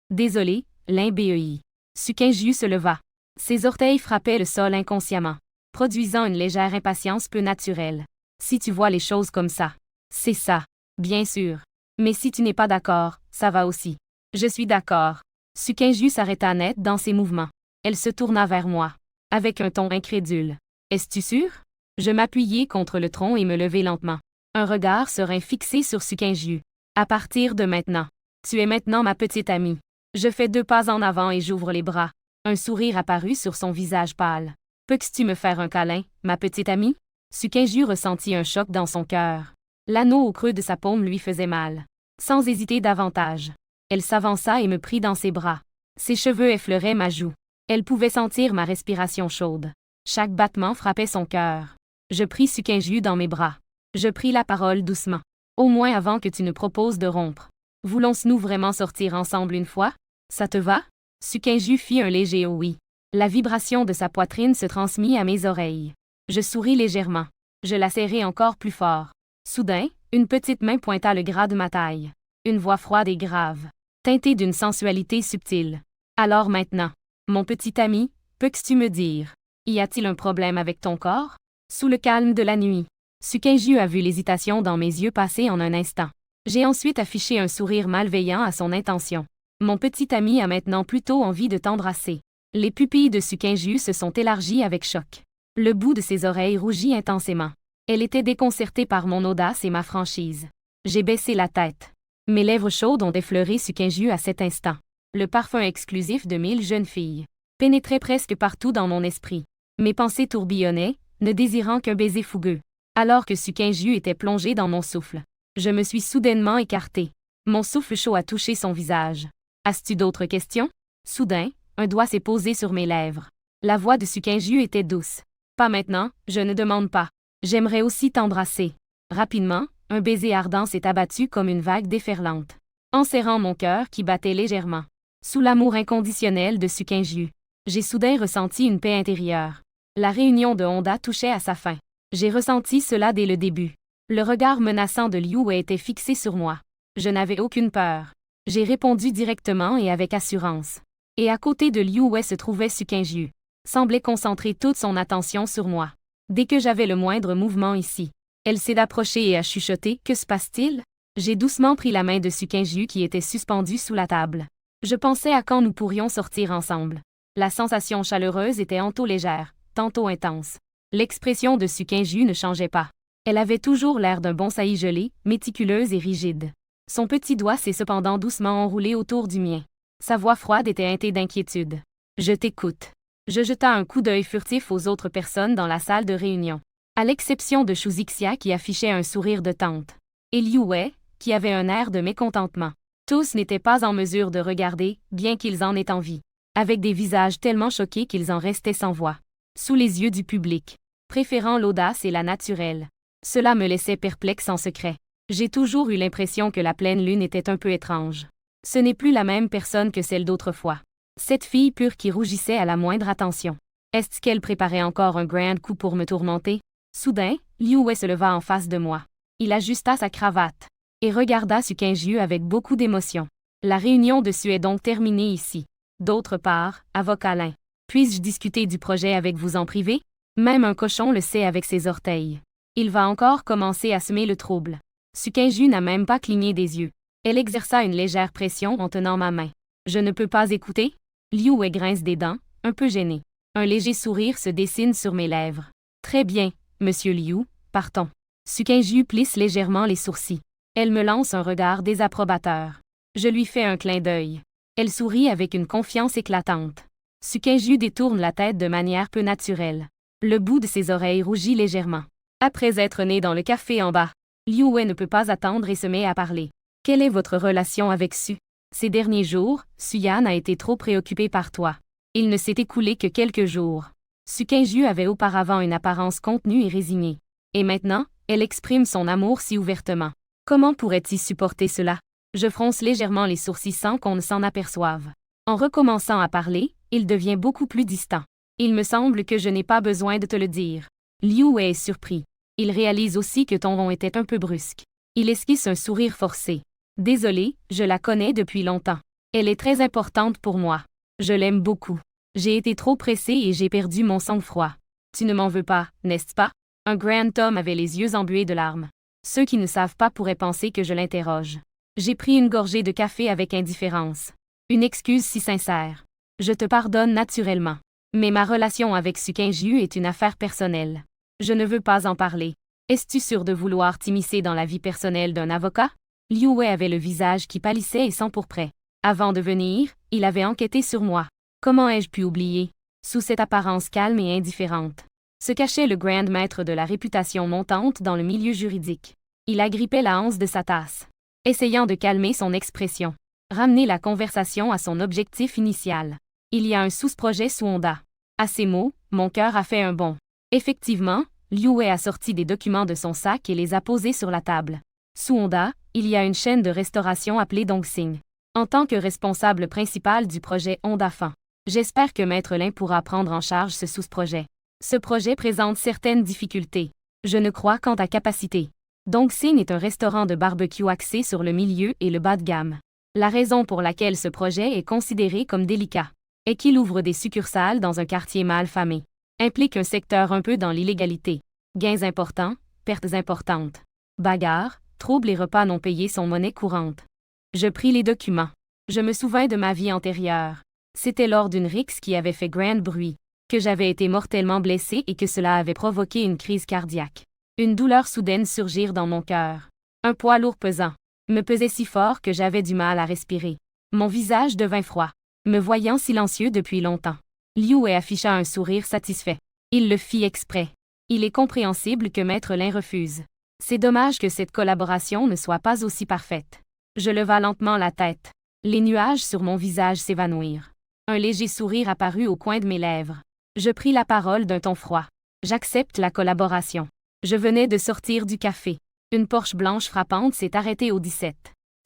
Désolé, l'IBEI. Su Kingjiu se leva. Ses orteils frappaient le sol inconsciemment, produisant une légère impatience peu naturelle. Si tu vois les choses comme ça. C'est ça. Bien sûr. Mais si tu n'es pas d'accord, ça va aussi. Je suis d'accord. Sukinju s'arrêta net dans ses mouvements. Elle se tourna vers moi. Avec un ton incrédule. Es-tu sûr? Je m'appuyai contre le tronc et me levai lentement. Un regard serein fixé sur Sukinju. À partir de maintenant. Tu es maintenant ma petite amie. Je fais 2 pas en avant et j'ouvre les bras. Un sourire apparut sur son visage pâle. Peux-tu me faire un câlin, ma petite amie? Sukinju ressentit un choc dans son cœur. L'anneau au creux de sa paume lui faisait mal. Sans hésiter davantage. Elle s'avança et me prit dans ses bras. Ses cheveux effleuraient ma joue. Elle pouvait sentir ma respiration chaude. Chaque battement frappait son cœur. Je pris Sukinju dans mes bras. Je pris la parole doucement. Au moins avant que tu ne proposes de rompre. Voulons-nous vraiment sortir ensemble une fois? Ça te va? Sukinju fit un léger oui. La vibration de sa poitrine se transmit à mes oreilles. Je souris légèrement. Je la serrai encore plus fort. Soudain, une petite main pointa le gras de ma taille. Une voix froide et grave, teintée d'une sensualité subtile. Alors maintenant, mon petit ami, peux-tu me dire, y a-t-il un problème avec ton corps? Sous le calme de la nuit, Sukinju a vu l'hésitation dans mes yeux passer en un instant. J'ai ensuite affiché un sourire malveillant à son intention. Mon petit ami a maintenant plutôt envie de t'embrasser. Les pupilles de Sukinju se sont élargies avec choc. Le bout de ses oreilles rougit intensément. Elle était déconcertée par mon audace et ma franchise. J'ai baissé la tête. Mes lèvres chaudes ont effleuré Sukinju à cet instant. Le parfum exclusif de 1000 jeunes filles pénétrait presque partout dans mon esprit. Mes pensées tourbillonnaient, ne désirant qu'un baiser fougueux. Alors que Sukinju était plongé dans mon souffle. Je me suis soudainement écartée. Mon souffle chaud a touché son visage. As-tu d'autres questions? Soudain, un doigt s'est posé sur mes lèvres. La voix de Sukinju était douce. Pas maintenant, je ne demande pas. J'aimerais aussi t'embrasser. Rapidement, un baiser ardent s'est abattu comme une vague déferlante, enserrant mon cœur qui battait légèrement. Sous l'amour inconditionnel de Sukinju, j'ai soudain ressenti une paix intérieure. La réunion de Honda touchait à sa fin. J'ai ressenti cela dès le début. Le regard menaçant de Liu Wei était fixé sur moi. Je n'avais aucune peur. J'ai répondu directement et avec assurance. Et à côté de Liu Wei se trouvait Sukinju. Semblait concentrer toute son attention sur moi. Dès que j'avais le moindre mouvement ici, elle s'est approchée et a chuchoté « Que se passe-t-il » J'ai doucement pris la main de Sukinju qui était suspendue sous la table. Je pensais à quand nous pourrions sortir ensemble. La sensation chaleureuse était tantôt légère, tantôt intense. L'expression de Sukinju ne changeait pas. Elle avait toujours l'air d'un bonsaï gelé, méticuleuse et rigide. Son petit doigt s'est cependant doucement enroulé autour du mien. Sa voix froide était teintée d'inquiétude. « Je t'écoute. » Je jeta un coup d'œil furtif aux autres personnes dans la salle de réunion. À l'exception de Shuzixia qui affichait un sourire de tante. Et Liu Wei, qui avait un air de mécontentement. Tous n'étaient pas en mesure de regarder, bien qu'ils en aient envie. Avec des visages tellement choqués qu'ils en restaient sans voix. Sous les yeux du public. Préférant l'audace et la naturelle. Cela me laissait perplexe en secret. J'ai toujours eu l'impression que la pleine lune était un peu étrange. Ce n'est plus la même personne que celle d'autrefois. Cette fille pure qui rougissait à la moindre attention. Est-ce qu'elle préparait encore un grand coup pour me tourmenter? Soudain, Liu Wei se leva en face de moi. Il ajusta sa cravate et regarda Sukinju avec beaucoup d'émotion. La réunion dessus est donc terminée ici. D'autre part, avocat Lin. Puis-je discuter du projet avec vous en privé? Même un cochon le sait avec ses orteils. Il va encore commencer à semer le trouble. Sukinju n'a même pas cligné des yeux. Elle exerça une légère pression en tenant ma main. Je ne peux pas écouter? Liu Wei grince des dents, un peu gêné. Un léger sourire se dessine sur mes lèvres. Très bien, monsieur Liu, partons. Sukinju plisse légèrement les sourcils. Elle me lance un regard désapprobateur. Je lui fais un clin d'œil. Elle sourit avec une confiance éclatante. Sukinju détourne la tête de manière peu naturelle. Le bout de ses oreilles rougit légèrement. Après être né dans le café en bas, Liu Wei ne peut pas attendre et se met à parler. Quelle est votre relation avec Su? Ces derniers jours, Suyan a été trop préoccupé par toi. Il ne s'est écoulé que quelques jours. Sukinju avait auparavant une apparence contenue et résignée. Et maintenant, elle exprime son amour si ouvertement. Comment pourrait-il supporter cela? Je fronce légèrement les sourcils sans qu'on ne s'en aperçoive. En recommençant à parler, il devient beaucoup plus distant. Il me semble que je n'ai pas besoin de te le dire. Liu Wei est surpris. Il réalise aussi que ton ton était un peu brusque. Il esquisse un sourire forcé. Désolé, je la connais depuis longtemps. Elle est très importante pour moi. Je l'aime beaucoup. J'ai été trop pressée et j'ai perdu mon sang-froid. Tu ne m'en veux pas, n'est-ce pas? Un grand homme avait les yeux embués de larmes. Ceux qui ne savent pas pourraient penser que je l'interroge. J'ai pris une gorgée de café avec indifférence. Une excuse si sincère. Je te pardonne naturellement. Mais ma relation avec Sukinju est une affaire personnelle. Je ne veux pas en parler. Es-tu sûr de vouloir t'immiscer dans la vie personnelle d'un avocat? Liu Wei avait le visage qui pâlissait et s'empourprait. Avant de venir, il avait enquêté sur moi. Comment ai-je pu oublier? Sous cette apparence calme et indifférente se cachait le grand maître de la réputation montante dans le milieu juridique. Il agrippait la hanse de sa tasse, essayant de calmer son expression. Ramener la conversation à son objectif initial. Il y a un sous-projet sous Honda. À ces mots, mon cœur a fait un bond. Effectivement, Liu Wei a sorti des documents de son sac et les a posés sur la table. Sous Honda, il y a une chaîne de restauration appelée Dongxing. En tant que responsable principal du projet Honda Fan, j'espère que Maître Lin pourra prendre en charge ce sous-projet. Ce projet présente certaines difficultés. Je ne crois qu'en ta capacité. Dongxing est un restaurant de barbecue axé sur le milieu et le bas de gamme. La raison pour laquelle ce projet est considéré comme délicat est qu'il ouvre des succursales dans un quartier mal famé. Implique un secteur un peu dans l'illégalité. Gains importants, pertes importantes. Bagarres, troubles et repas non payés sont monnaie courante. Je pris les documents. Je me souvins de ma vie antérieure. C'était lors d'une rixe qui avait fait grand bruit, que j'avais été mortellement blessé et que cela avait provoqué une crise cardiaque. Une douleur soudaine surgir dans mon cœur. Un poids lourd pesant me pesait si fort que j'avais du mal à respirer. Mon visage devint froid, me voyant silencieux depuis longtemps. Liu Wei afficha un sourire satisfait. Il le fit exprès. Il est compréhensible que Maître Lin refuse. C'est dommage que cette collaboration ne soit pas aussi parfaite. Je leva lentement la tête. Les nuages sur mon visage s'évanouirent. Un léger sourire apparut au coin de mes lèvres. Je pris la parole d'un ton froid. J'accepte la collaboration. Je venais de sortir du café. Une Porsche blanche frappante s'est arrêtée au 17.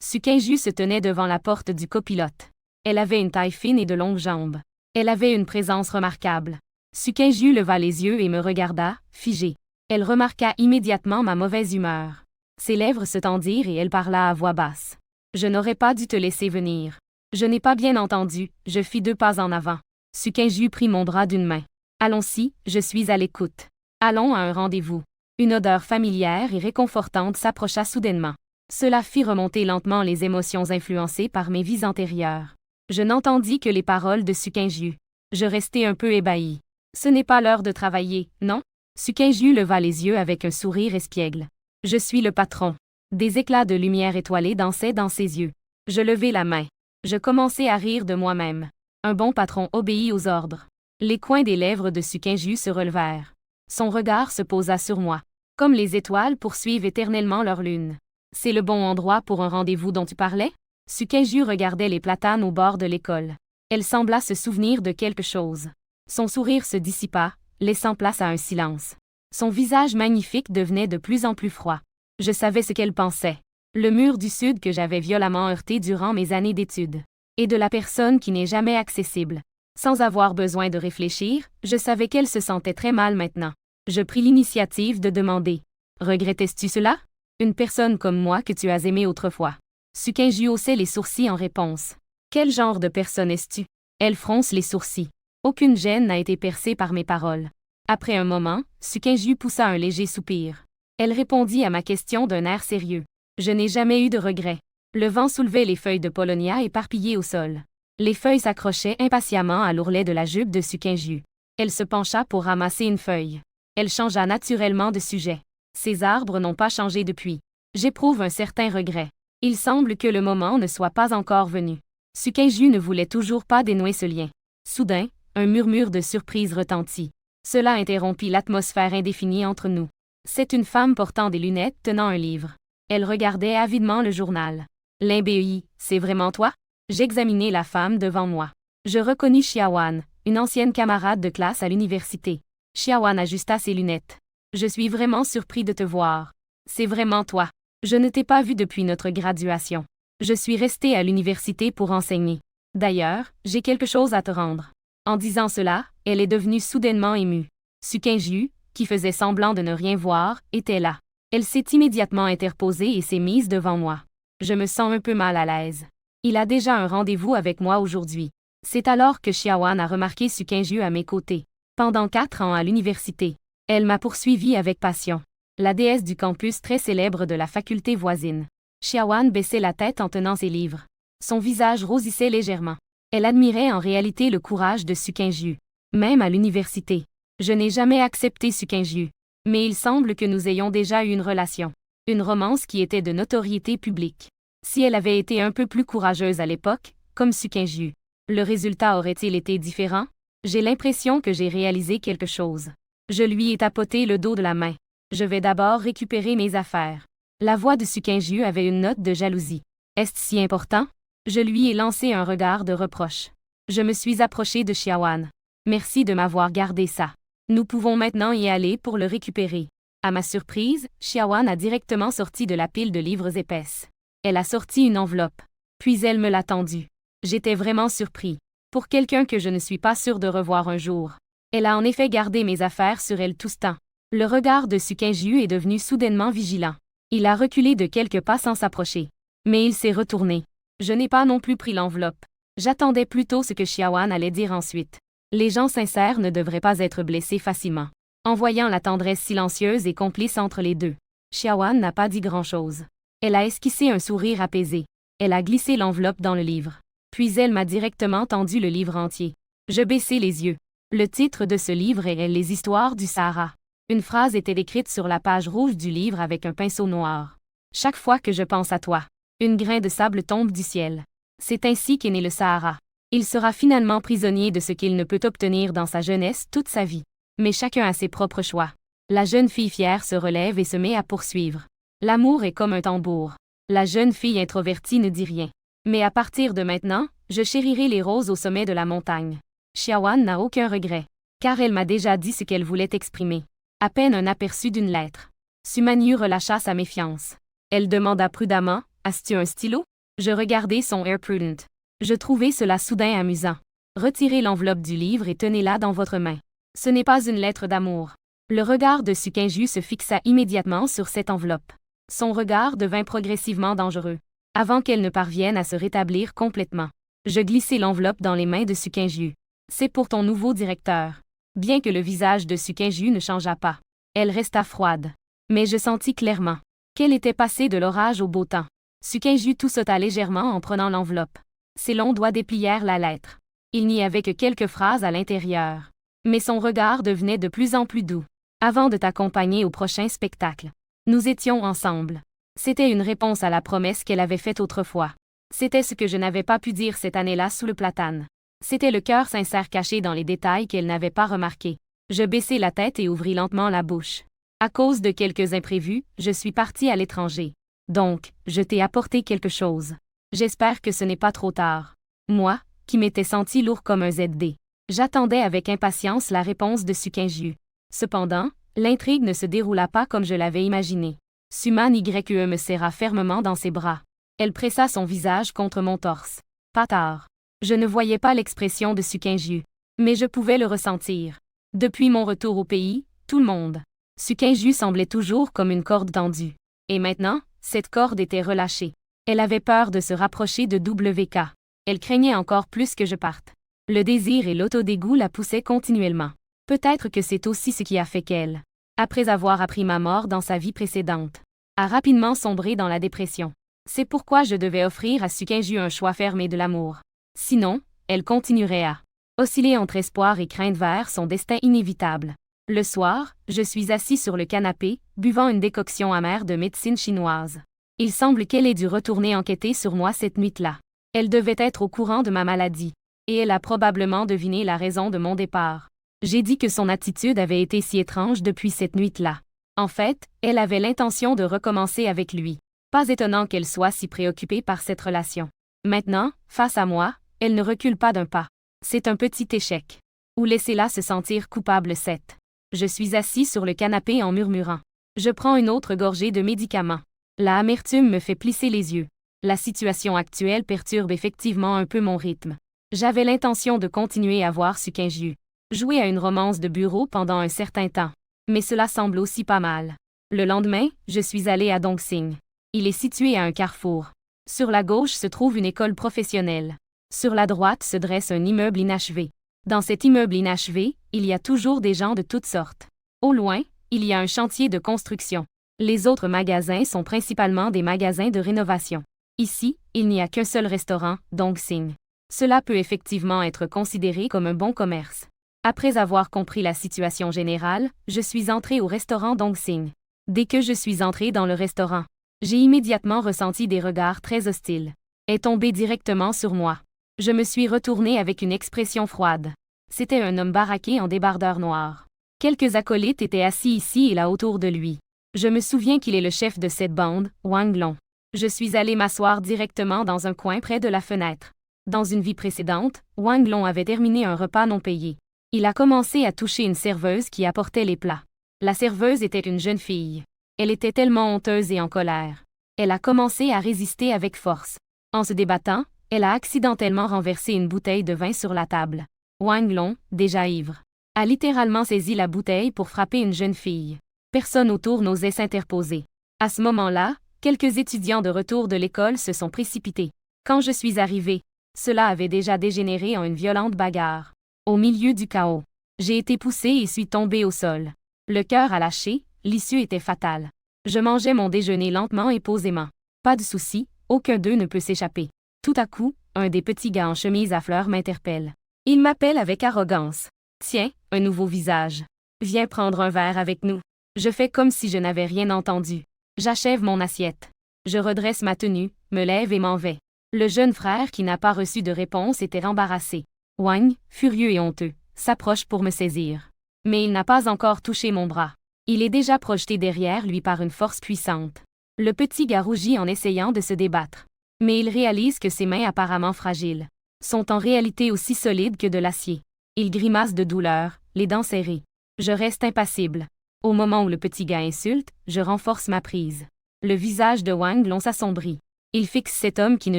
Sukinju se tenait devant la porte du copilote. Elle avait une taille fine et de longues jambes. Elle avait une présence remarquable. Sukinju leva les yeux et me regarda, figée. Elle remarqua immédiatement ma mauvaise humeur. Ses lèvres se tendirent et elle parla à voix basse. Je n'aurais pas dû te laisser venir. Je n'ai pas bien entendu, je fis 2 pas en avant. Sukinju prit mon bras d'une main. Allons-y, je suis à l'écoute. Allons à un rendez-vous. Une odeur familière et réconfortante s'approcha soudainement. Cela fit remonter lentement les émotions influencées par mes vies antérieures. Je n'entendis que les paroles de Sukinju. Je restai un peu ébahi. Ce n'est pas l'heure de travailler, non? Sukinju leva les yeux avec un sourire espiègle. Je suis le patron. Des éclats de lumière étoilée dansaient dans ses yeux. Je levai la main. Je commençai à rire de moi-même. Un bon patron obéit aux ordres. Les coins des lèvres de Sukinju se relevèrent. Son regard se posa sur moi. Comme les étoiles poursuivent éternellement leur lune. C'est le bon endroit pour un rendez-vous dont tu parlais? Sukinju regardait les platanes au bord de l'école. Elle sembla se souvenir de quelque chose. Son sourire se dissipa, laissant place à un silence. Son visage magnifique devenait de plus en plus froid. Je savais ce qu'elle pensait. Le mur du Sud que j'avais violemment heurté durant mes années d'études. Et de la personne qui n'est jamais accessible. Sans avoir besoin de réfléchir, je savais qu'elle se sentait très mal maintenant. Je pris l'initiative de demander. Regrettais-tu cela? Une personne comme moi que tu as aimée autrefois. Sukinju haussait les sourcils en réponse. Quel genre de personne es-tu? Elle fronce les sourcils. Aucune gêne n'a été percée par mes paroles. Après un moment, Sukinju poussa un léger soupir. Elle répondit à ma question d'un air sérieux. Je n'ai jamais eu de regrets. Le vent soulevait les feuilles de Polonia éparpillées au sol. Les feuilles s'accrochaient impatiemment à l'ourlet de la jupe de Sukinju. Elle se pencha pour ramasser une feuille. Elle changea naturellement de sujet. Ces arbres n'ont pas changé depuis. J'éprouve un certain regret. Il semble que le moment ne soit pas encore venu. Sukinju ne voulait toujours pas dénouer ce lien. Soudain, un murmure de surprise retentit. Cela interrompit l'atmosphère indéfinie entre nous. C'est une femme portant des lunettes tenant un livre. Elle regardait avidement le journal. L'INBEI, c'est vraiment toi? J'examinai la femme devant moi. Je reconnus Xiaowan, une ancienne camarade de classe à l'université. Xiaowan ajusta ses lunettes. Je suis vraiment surpris de te voir. C'est vraiment toi. Je ne t'ai pas vu depuis notre graduation. Je suis resté à l'université pour enseigner. D'ailleurs, j'ai quelque chose à te rendre. En disant cela, elle est devenue soudainement émue. Sukinju, qui faisait semblant de ne rien voir, était là. Elle s'est immédiatement interposée et s'est mise devant moi. Je me sens un peu mal à l'aise. Il a déjà un rendez-vous avec moi aujourd'hui. C'est alors que Xiaowan a remarqué Sukinju à mes côtés. Pendant 4 ans à l'université, elle m'a poursuivi avec passion. La déesse du campus très célèbre de la faculté voisine. Xiaowan baissait la tête en tenant ses livres. Son visage rosissait légèrement. Elle admirait en réalité le courage de Sukinju. Même à l'université. Je n'ai jamais accepté Sukinju. Mais il semble que nous ayons déjà eu une relation. Une romance qui était de notoriété publique. Si elle avait été un peu plus courageuse à l'époque, comme Sukinju, le résultat aurait-il été différent? J'ai l'impression que j'ai réalisé quelque chose. Je lui ai tapoté le dos de la main. Je vais d'abord récupérer mes affaires. La voix de Sukinju avait une note de jalousie. Est-ce si important? Je lui ai lancé un regard de reproche. Je me suis approché de Xiaowan. Merci de m'avoir gardé ça. Nous pouvons maintenant y aller pour le récupérer. À ma surprise, Xiaowan a directement sorti de la pile de livres épaisses. Elle a sorti une enveloppe. Puis elle me l'a tendue. J'étais vraiment surpris. Pour quelqu'un que je ne suis pas sûr de revoir un jour. Elle a en effet gardé mes affaires sur elle tout ce temps. Le regard de Sukinju est devenu soudainement vigilant. Il a reculé de quelques pas sans s'approcher. Mais il s'est retourné. Je n'ai pas non plus pris l'enveloppe. J'attendais plutôt ce que Xiaowan allait dire ensuite. Les gens sincères ne devraient pas être blessés facilement. En voyant la tendresse silencieuse et complice entre les deux, Xiaowan n'a pas dit grand-chose. Elle a esquissé un sourire apaisé. Elle a glissé l'enveloppe dans le livre. Puis elle m'a directement tendu le livre entier. Je baissai les yeux. Le titre de ce livre est « Les histoires du Sahara ». Une phrase était écrite sur la page rouge du livre avec un pinceau noir. Chaque fois que je pense à toi, une grain de sable tombe du ciel. C'est ainsi qu'est né le Sahara. Il sera finalement prisonnier de ce qu'il ne peut obtenir dans sa jeunesse toute sa vie. Mais chacun a ses propres choix. La jeune fille fière se relève et se met à poursuivre. L'amour est comme un tambour. La jeune fille introvertie ne dit rien. Mais à partir de maintenant, je chérirai les roses au sommet de la montagne. Xiaowan n'a aucun regret. Car elle m'a déjà dit ce qu'elle voulait exprimer. À peine un aperçu d'une lettre. Sumanyu relâcha sa méfiance. Elle demanda prudemment, « As-tu un stylo? » Je regardai son air prudent. Je trouvai cela soudain amusant. Retirez l'enveloppe du livre et tenez-la dans votre main. Ce n'est pas une lettre d'amour. Le regard de Sukinju se fixa immédiatement sur cette enveloppe. Son regard devint progressivement dangereux. Avant qu'elle ne parvienne à se rétablir complètement. Je glissai l'enveloppe dans les mains de Sukinju. C'est pour ton nouveau directeur. Bien que le visage de Sukinju ne changeât pas. Elle resta froide. Mais je sentis clairement qu'elle était passée de l'orage au beau temps. Sukinju toussota légèrement en prenant l'enveloppe. Ses longs doigts déplièrent la lettre. Il n'y avait que quelques phrases à l'intérieur. Mais son regard devenait de plus en plus doux. Avant de t'accompagner au prochain spectacle. Nous étions ensemble. C'était une réponse à la promesse qu'elle avait faite autrefois. C'était ce que je n'avais pas pu dire cette année-là sous le platane. C'était le cœur sincère caché dans les détails qu'elle n'avait pas remarqués. Je baissai la tête et ouvris lentement la bouche. À cause de quelques imprévus, je suis partie à l'étranger. Donc, je t'ai apporté quelque chose. J'espère que ce n'est pas trop tard. Moi, qui m'étais senti lourd comme un ZD. J'attendais avec impatience la réponse de Sukinju. Cependant, l'intrigue ne se déroula pas comme je l'avais imaginé. Suman YE me serra fermement dans ses bras. Elle pressa son visage contre mon torse. Pas tard. Je ne voyais pas l'expression de Sukinju. Mais je pouvais le ressentir. Depuis mon retour au pays, tout le monde. Sukinju semblait toujours comme une corde tendue. Et maintenant, cette corde était relâchée. Elle avait peur de se rapprocher de WK. Elle craignait encore plus que je parte. Le désir et l'autodégoût la poussaient continuellement. Peut-être que c'est aussi ce qui a fait qu'elle, après avoir appris ma mort dans sa vie précédente, a rapidement sombré dans la dépression. C'est pourquoi je devais offrir à Sukinju un choix fermé de l'amour. Sinon, elle continuerait à osciller entre espoir et crainte vers son destin inévitable. Le soir, je suis assis sur le canapé, buvant une décoction amère de médecine chinoise. Il semble qu'elle ait dû retourner enquêter sur moi cette nuit-là. Elle devait être au courant de ma maladie. Et elle a probablement deviné la raison de mon départ. J'ai dit que son attitude avait été si étrange depuis cette nuit-là. En fait, elle avait l'intention de recommencer avec lui. Pas étonnant qu'elle soit si préoccupée par cette relation. Maintenant, face à moi, elle ne recule pas d'un pas. C'est un petit échec. Ou laissez-la se sentir coupable. 7. Je suis assis sur le canapé en murmurant. Je prends une autre gorgée de médicaments. La amertume me fait plisser les yeux. La situation actuelle perturbe effectivement un peu mon rythme. J'avais l'intention de continuer à voir Sukinju jouer à une romance de bureau pendant un certain temps. Mais cela semble aussi pas mal. Le lendemain, je suis allé à Dongxing. Il est situé à un carrefour. Sur la gauche se trouve une école professionnelle. Sur la droite se dresse un immeuble inachevé. Dans cet immeuble inachevé, il y a toujours des gens de toutes sortes. Au loin, il y a un chantier de construction. Les autres magasins sont principalement des magasins de rénovation. Ici, il n'y a qu'un seul restaurant, Dongxing. Cela peut effectivement être considéré comme un bon commerce. Après avoir compris la situation générale, je suis entré au restaurant Dongxing. Dès que je suis entré dans le restaurant, j'ai immédiatement ressenti des regards très hostiles. Est tombé directement sur moi. Je me suis retourné avec une expression froide. C'était un homme baraqué en débardeur noir. Quelques acolytes étaient assis ici et là autour de lui. Je me souviens qu'il est le chef de cette bande, Wang Long. Je suis allé m'asseoir directement dans un coin près de la fenêtre. Dans une vie précédente, Wang Long avait terminé un repas non payé. Il a commencé à toucher une serveuse qui apportait les plats. La serveuse était une jeune fille. Elle était tellement honteuse et en colère. Elle a commencé à résister avec force. En se débattant, elle a accidentellement renversé une bouteille de vin sur la table. Wang Long, déjà ivre, a littéralement saisi la bouteille pour frapper une jeune fille. Personne autour n'osait s'interposer. À ce moment-là, quelques étudiants de retour de l'école se sont précipités. Quand je suis arrivé, cela avait déjà dégénéré en une violente bagarre. Au milieu du chaos, j'ai été poussé et suis tombé au sol. Le cœur a lâché, l'issue était fatale. Je mangeais mon déjeuner lentement et posément. Pas de souci, aucun d'eux ne peut s'échapper. Tout à coup, un des petits gars en chemise à fleurs m'interpelle. Il m'appelle avec arrogance. Tiens, un nouveau visage. Viens prendre un verre avec nous. Je fais comme si je n'avais rien entendu. J'achève mon assiette. Je redresse ma tenue, me lève et m'en vais. Le jeune frère qui n'a pas reçu de réponse était embarrassé. Wang, furieux et honteux, s'approche pour me saisir. Mais il n'a pas encore touché mon bras. Il est déjà projeté derrière lui par une force puissante. Le petit gars rougit en essayant de se débattre. Mais il réalise que ses mains apparemment fragiles sont en réalité aussi solides que de l'acier. Il grimace de douleur, les dents serrées. Je reste impassible. Au moment où le petit gars insulte, je renforce ma prise. Le visage de Wang Long s'assombrit. Il fixe cet homme qui ne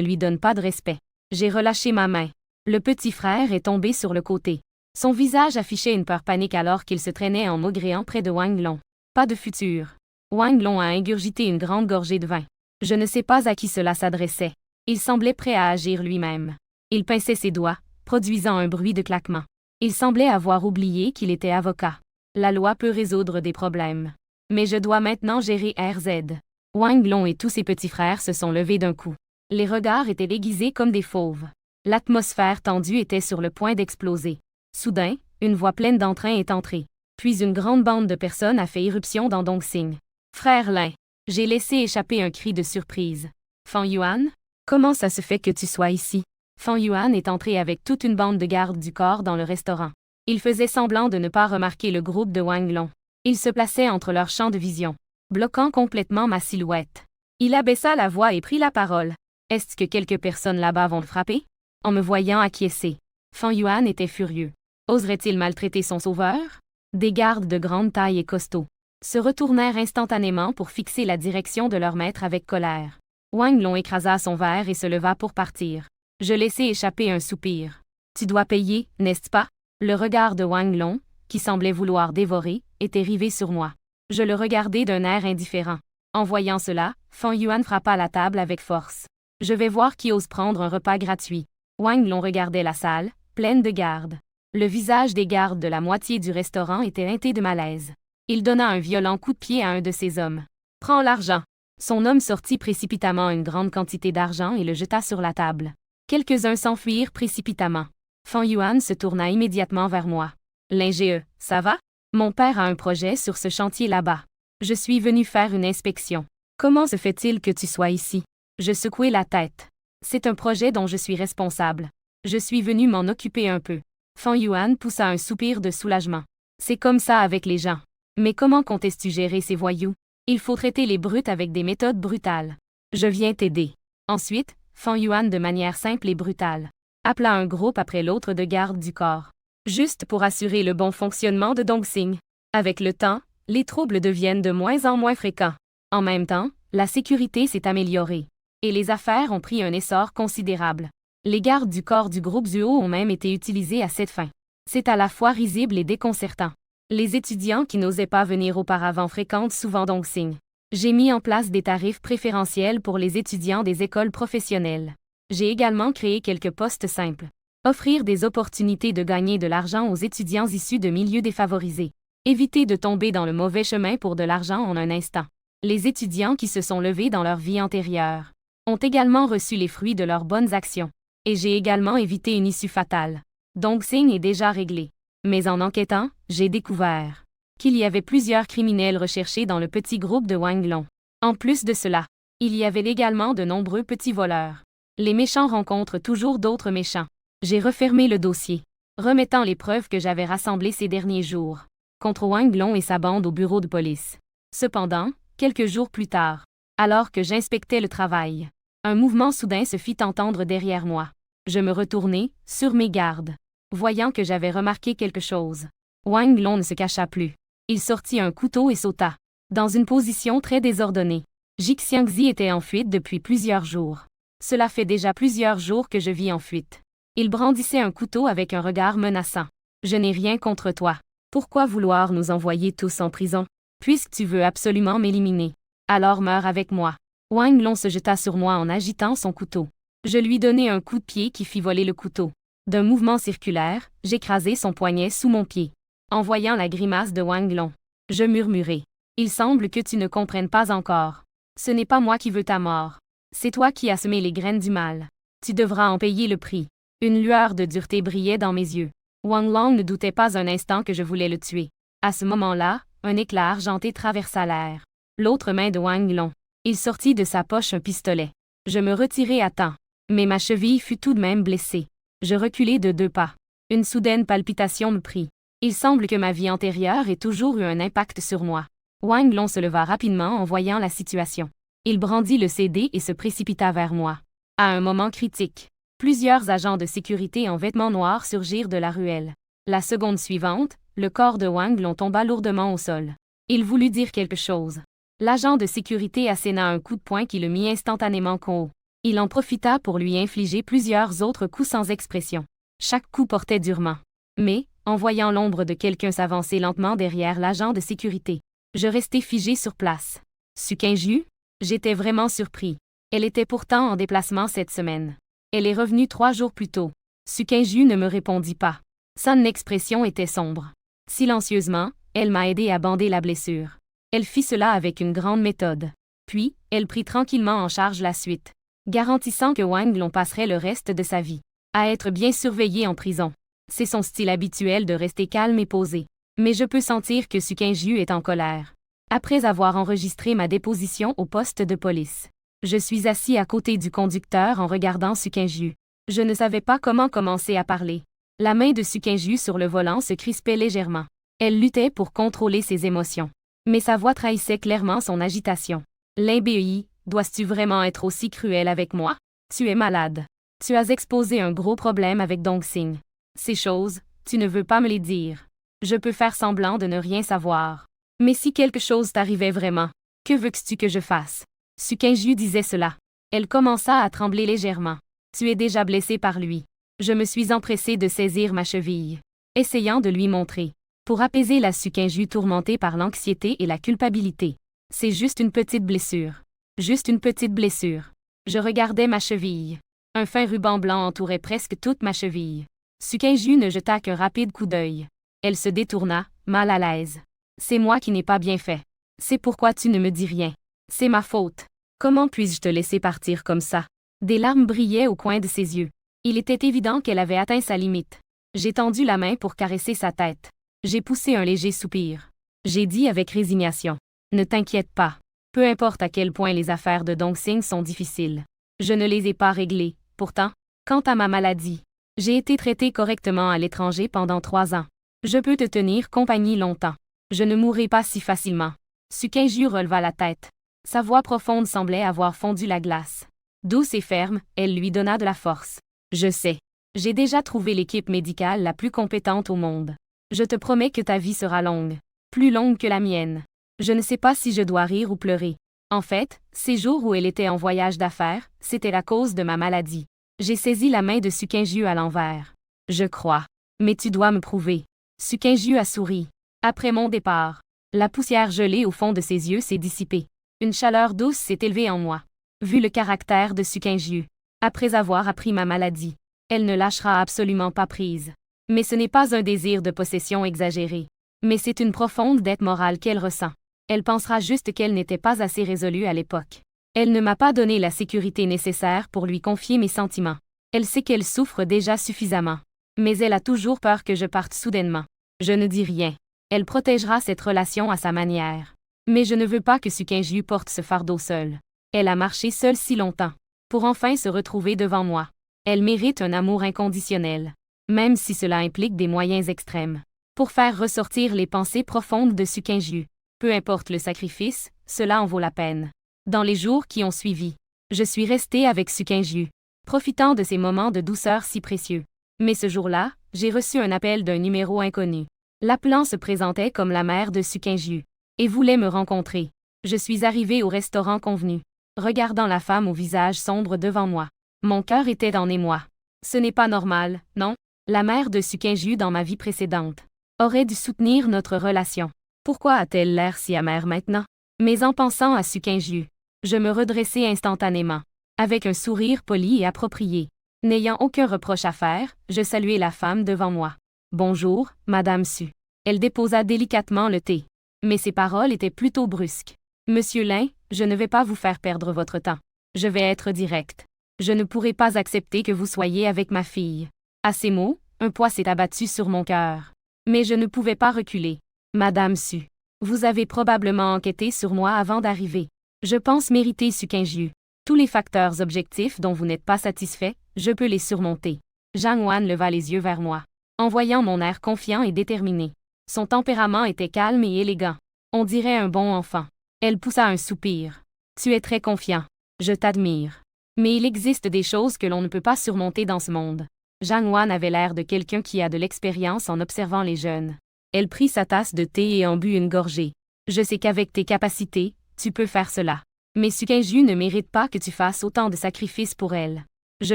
lui donne pas de respect. J'ai relâché ma main. Le petit frère est tombé sur le côté. Son visage affichait une peur panique alors qu'il se traînait en maugréant près de Wang Long. Pas de futur. Wang Long a ingurgité une grande gorgée de vin. Je ne sais pas à qui cela s'adressait. Il semblait prêt à agir lui-même. Il pinçait ses doigts, produisant un bruit de claquement. Il semblait avoir oublié qu'il était avocat. La loi peut résoudre des problèmes. Mais je dois maintenant gérer RZ. Wang Long et tous ses petits frères se sont levés d'un coup. Les regards étaient déguisés comme des fauves. L'atmosphère tendue était sur le point d'exploser. Soudain, une voix pleine d'entrain est entrée. Puis une grande bande de personnes a fait irruption dans Dongxing. Frère Lin. J'ai laissé échapper un cri de surprise. Fan Yuan? Comment ça se fait que tu sois ici? Fan Yuan est entré avec toute une bande de gardes du corps dans le restaurant. Il faisait semblant de ne pas remarquer le groupe de Wang Long. Il se plaçait entre leurs champs de vision, bloquant complètement ma silhouette. Il abaissa la voix et prit la parole. Est-ce que quelques personnes là-bas vont le frapper? En me voyant acquiescer, Fan Yuan était furieux. Oserait-il maltraiter son sauveur? Des gardes de grande taille et costauds se retournèrent instantanément pour fixer la direction de leur maître avec colère. Wang Long écrasa son verre et se leva pour partir. Je laissai échapper un soupir. Tu dois payer, n'est-ce pas? Le regard de Wang Long, qui semblait vouloir dévorer, était rivé sur moi. Je le regardai d'un air indifférent. En voyant cela, Fan Yuan frappa la table avec force. Je vais voir qui ose prendre un repas gratuit. Wang Long regardait la salle, pleine de gardes. Le visage des gardes de la moitié du restaurant était teinté de malaise. Il donna un violent coup de pied à un de ses hommes. « Prends l'argent !» Son homme sortit précipitamment une grande quantité d'argent et le jeta sur la table. Quelques-uns s'enfuirent précipitamment. Fan Yuan se tourna immédiatement vers moi. « L'ingé, ça va? Mon père a un projet sur ce chantier là-bas. Je suis venu faire une inspection. Comment se fait-il que tu sois ici? » Je secouai la tête. « C'est un projet dont je suis responsable. Je suis venu m'en occuper un peu. » Fan Yuan poussa un soupir de soulagement. « C'est comme ça avec les gens. Mais comment comptes-tu gérer ces voyous? Il faut traiter les brutes avec des méthodes brutales. Je viens t'aider. » Ensuite, Fan Yuan de manière simple et brutale appela un groupe après l'autre de gardes du corps. Juste pour assurer le bon fonctionnement de Dongxing. Avec le temps, les troubles deviennent de moins en moins fréquents. En même temps, la sécurité s'est améliorée. Et les affaires ont pris un essor considérable. Les gardes du corps du groupe Zuo ont même été utilisés à cette fin. C'est à la fois risible et déconcertant. Les étudiants qui n'osaient pas venir auparavant fréquentent souvent Dongxing. J'ai mis en place des tarifs préférentiels pour les étudiants des écoles professionnelles. J'ai également créé quelques postes simples. Offrir des opportunités de gagner de l'argent aux étudiants issus de milieux défavorisés. Éviter de tomber dans le mauvais chemin pour de l'argent en un instant. Les étudiants qui se sont levés dans leur vie antérieure ont également reçu les fruits de leurs bonnes actions. Et j'ai également évité une issue fatale. Dongxing est déjà réglé. Mais en enquêtant, j'ai découvert qu'il y avait plusieurs criminels recherchés dans le petit groupe de Wanglong. En plus de cela, il y avait également de nombreux petits voleurs. Les méchants rencontrent toujours d'autres méchants. J'ai refermé le dossier, remettant les preuves que j'avais rassemblées ces derniers jours contre Wanglong et sa bande au bureau de police. Cependant, quelques jours plus tard, alors que j'inspectais le travail, un mouvement soudain se fit entendre derrière moi. Je me retournai, sur mes gardes, voyant que j'avais remarqué quelque chose. Wanglong ne se cacha plus. Il sortit un couteau et sauta, dans une position très désordonnée. Jixiangzi était en fuite depuis plusieurs jours. Cela fait déjà plusieurs jours que je vis en fuite. Il brandissait un couteau avec un regard menaçant. Je n'ai rien contre toi. Pourquoi vouloir nous envoyer tous en prison? Puisque tu veux absolument m'éliminer. Alors meurs avec moi. Wanglong se jeta sur moi en agitant son couteau. Je lui donnai un coup de pied qui fit voler le couteau. D'un mouvement circulaire, j'écrasai son poignet sous mon pied. En voyant la grimace de Wanglong, je murmurai. Il semble que tu ne comprennes pas encore. Ce n'est pas moi qui veux ta mort. C'est toi qui as semé les graines du mal. Tu devras en payer le prix. Une lueur de dureté brillait dans mes yeux. Wanglong ne doutait pas un instant que je voulais le tuer. À ce moment-là, un éclat argenté traversa l'air. L'autre main de Wanglong. Il sortit de sa poche un pistolet. Je me retirai à temps. Mais ma cheville fut tout de même blessée. Je reculai de 2 pas. Une soudaine palpitation me prit. Il semble que ma vie antérieure ait toujours eu un impact sur moi. Wanglong se leva rapidement en voyant la situation. Il brandit le CD et se précipita vers moi. À un moment critique, plusieurs agents de sécurité en vêtements noirs surgirent de la ruelle. La seconde suivante, le corps de Wanglong tomba lourdement au sol. Il voulut dire quelque chose. L'agent de sécurité asséna un coup de poing qui le mit instantanément KO. Il en profita pour lui infliger plusieurs autres coups sans expression. Chaque coup portait durement. Mais, en voyant l'ombre de quelqu'un s'avancer lentement derrière l'agent de sécurité, je restai figé sur place. Suqingju? J'étais vraiment surpris. Elle était pourtant en déplacement cette semaine. Elle est revenue 3 jours plus tôt. Suqingju ne me répondit pas. Son expression était sombre. Silencieusement, elle m'a aidé à bander la blessure. Elle fit cela avec une grande méthode. Puis, elle prit tranquillement en charge la suite, garantissant que Wanglong passerait le reste de sa vie à être bien surveillé en prison. C'est son style habituel de rester calme et posé. Mais je peux sentir que Suqingju est en colère. Après avoir enregistré ma déposition au poste de police, je suis assis à côté du conducteur en regardant Suqingju. Je ne savais pas comment commencer à parler. La main de Suqingju sur le volant se crispait légèrement. Elle luttait pour contrôler ses émotions. Mais sa voix trahissait clairement son agitation. L'IBEI, dois-tu vraiment être aussi cruel avec moi? Tu es malade. Tu as exposé un gros problème avec Dongxing. Ces choses, tu ne veux pas me les dire. Je peux faire semblant de ne rien savoir. Mais si quelque chose t'arrivait vraiment, que veux-tu que je fasse? Suqingju disait cela. Elle commença à trembler légèrement. Tu es déjà blessé par lui. Je me suis empressée de saisir ma cheville, essayant de lui montrer. Pour apaiser la Suqingju tourmentée par l'anxiété et la culpabilité. C'est juste une petite blessure. Juste une petite blessure. Je regardais ma cheville. Un fin ruban blanc entourait presque toute ma cheville. Suqingju ne jeta qu'un rapide coup d'œil. Elle se détourna, mal à l'aise. C'est moi qui n'ai pas bien fait. C'est pourquoi tu ne me dis rien. C'est ma faute. Comment puis-je te laisser partir comme ça? Des larmes brillaient au coin de ses yeux. Il était évident qu'elle avait atteint sa limite. J'ai tendu la main pour caresser sa tête. J'ai poussé un léger soupir. J'ai dit avec résignation. Ne t'inquiète pas. Peu importe à quel point les affaires de Dongxing sont difficiles. Je ne les ai pas réglées. Pourtant, quant à ma maladie, j'ai été traitée correctement à l'étranger pendant 3 ans. Je peux te tenir compagnie longtemps. Je ne mourrai pas si facilement. Suqingju releva la tête. Sa voix profonde semblait avoir fondu la glace. Douce et ferme, elle lui donna de la force. Je sais. J'ai déjà trouvé l'équipe médicale la plus compétente au monde. Je te promets que ta vie sera longue. Plus longue que la mienne. Je ne sais pas si je dois rire ou pleurer. En fait, ces jours où elle était en voyage d'affaires, c'était la cause de ma maladie. J'ai saisi la main de Suqingju à l'envers. Je crois. Mais tu dois me prouver. Suqingju a souri. Après mon départ, la poussière gelée au fond de ses yeux s'est dissipée. Une chaleur douce s'est élevée en moi. Vu le caractère de Suqingju, Après avoir appris ma maladie, elle ne lâchera absolument pas prise. Mais ce n'est pas un désir de possession exagéré. Mais c'est une profonde dette morale qu'elle ressent. Elle pensera juste qu'elle n'était pas assez résolue à l'époque. Elle ne m'a pas donné la sécurité nécessaire pour lui confier mes sentiments. Elle sait qu'elle souffre déjà suffisamment. Mais elle a toujours peur que je parte soudainement. Je ne dis rien. Elle protégera cette relation à sa manière. Mais je ne veux pas que Sukinju porte ce fardeau seule. Elle a marché seule si longtemps. Pour enfin se retrouver devant moi. Elle mérite un amour inconditionnel. Même si cela implique des moyens extrêmes. Pour faire ressortir les pensées profondes de Sukinju. Peu importe le sacrifice, cela en vaut la peine. Dans les jours qui ont suivi, je suis restée avec Sukinju, profitant de ces moments de douceur si précieux. Mais ce jour-là, j'ai reçu un appel d'un numéro inconnu. L'appelant se présentait comme la mère de Sukinju et voulait me rencontrer. Je suis arrivée au restaurant convenu, regardant la femme au visage sombre devant moi. Mon cœur était en émoi. Ce n'est pas normal, non? La mère de Sukinju dans ma vie précédente aurait dû soutenir notre relation. Pourquoi a-t-elle l'air si amère maintenant? Mais en pensant à Sukinju, je me redressai instantanément, avec un sourire poli et approprié. N'ayant aucun reproche à faire, je saluai la femme devant moi. « Bonjour, Madame Su. » Elle déposa délicatement le thé. Mais ses paroles étaient plutôt brusques. « Monsieur Lin, je ne vais pas vous faire perdre votre temps. Je vais être direct. Je ne pourrai pas accepter que vous soyez avec ma fille. » À ces mots, un poids s'est abattu sur mon cœur. Mais je ne pouvais pas reculer. « Madame Su, vous avez probablement enquêté sur moi avant d'arriver. Je pense mériter Sukinju. Tous les facteurs objectifs dont vous n'êtes pas satisfait, je peux les surmonter. » Zhang Wan leva les yeux vers moi, en voyant mon air confiant et déterminé. Son tempérament était calme et élégant. On dirait un bon enfant. Elle poussa un soupir. « Tu es très confiant. Je t'admire. Mais il existe des choses que l'on ne peut pas surmonter dans ce monde. » Zhang Wan avait l'air de quelqu'un qui a de l'expérience en observant les jeunes. Elle prit sa tasse de thé et en but une gorgée. « Je sais qu'avec tes capacités, tu peux faire cela. Mais Sukinju ne mérite pas que tu fasses autant de sacrifices pour elle. » Je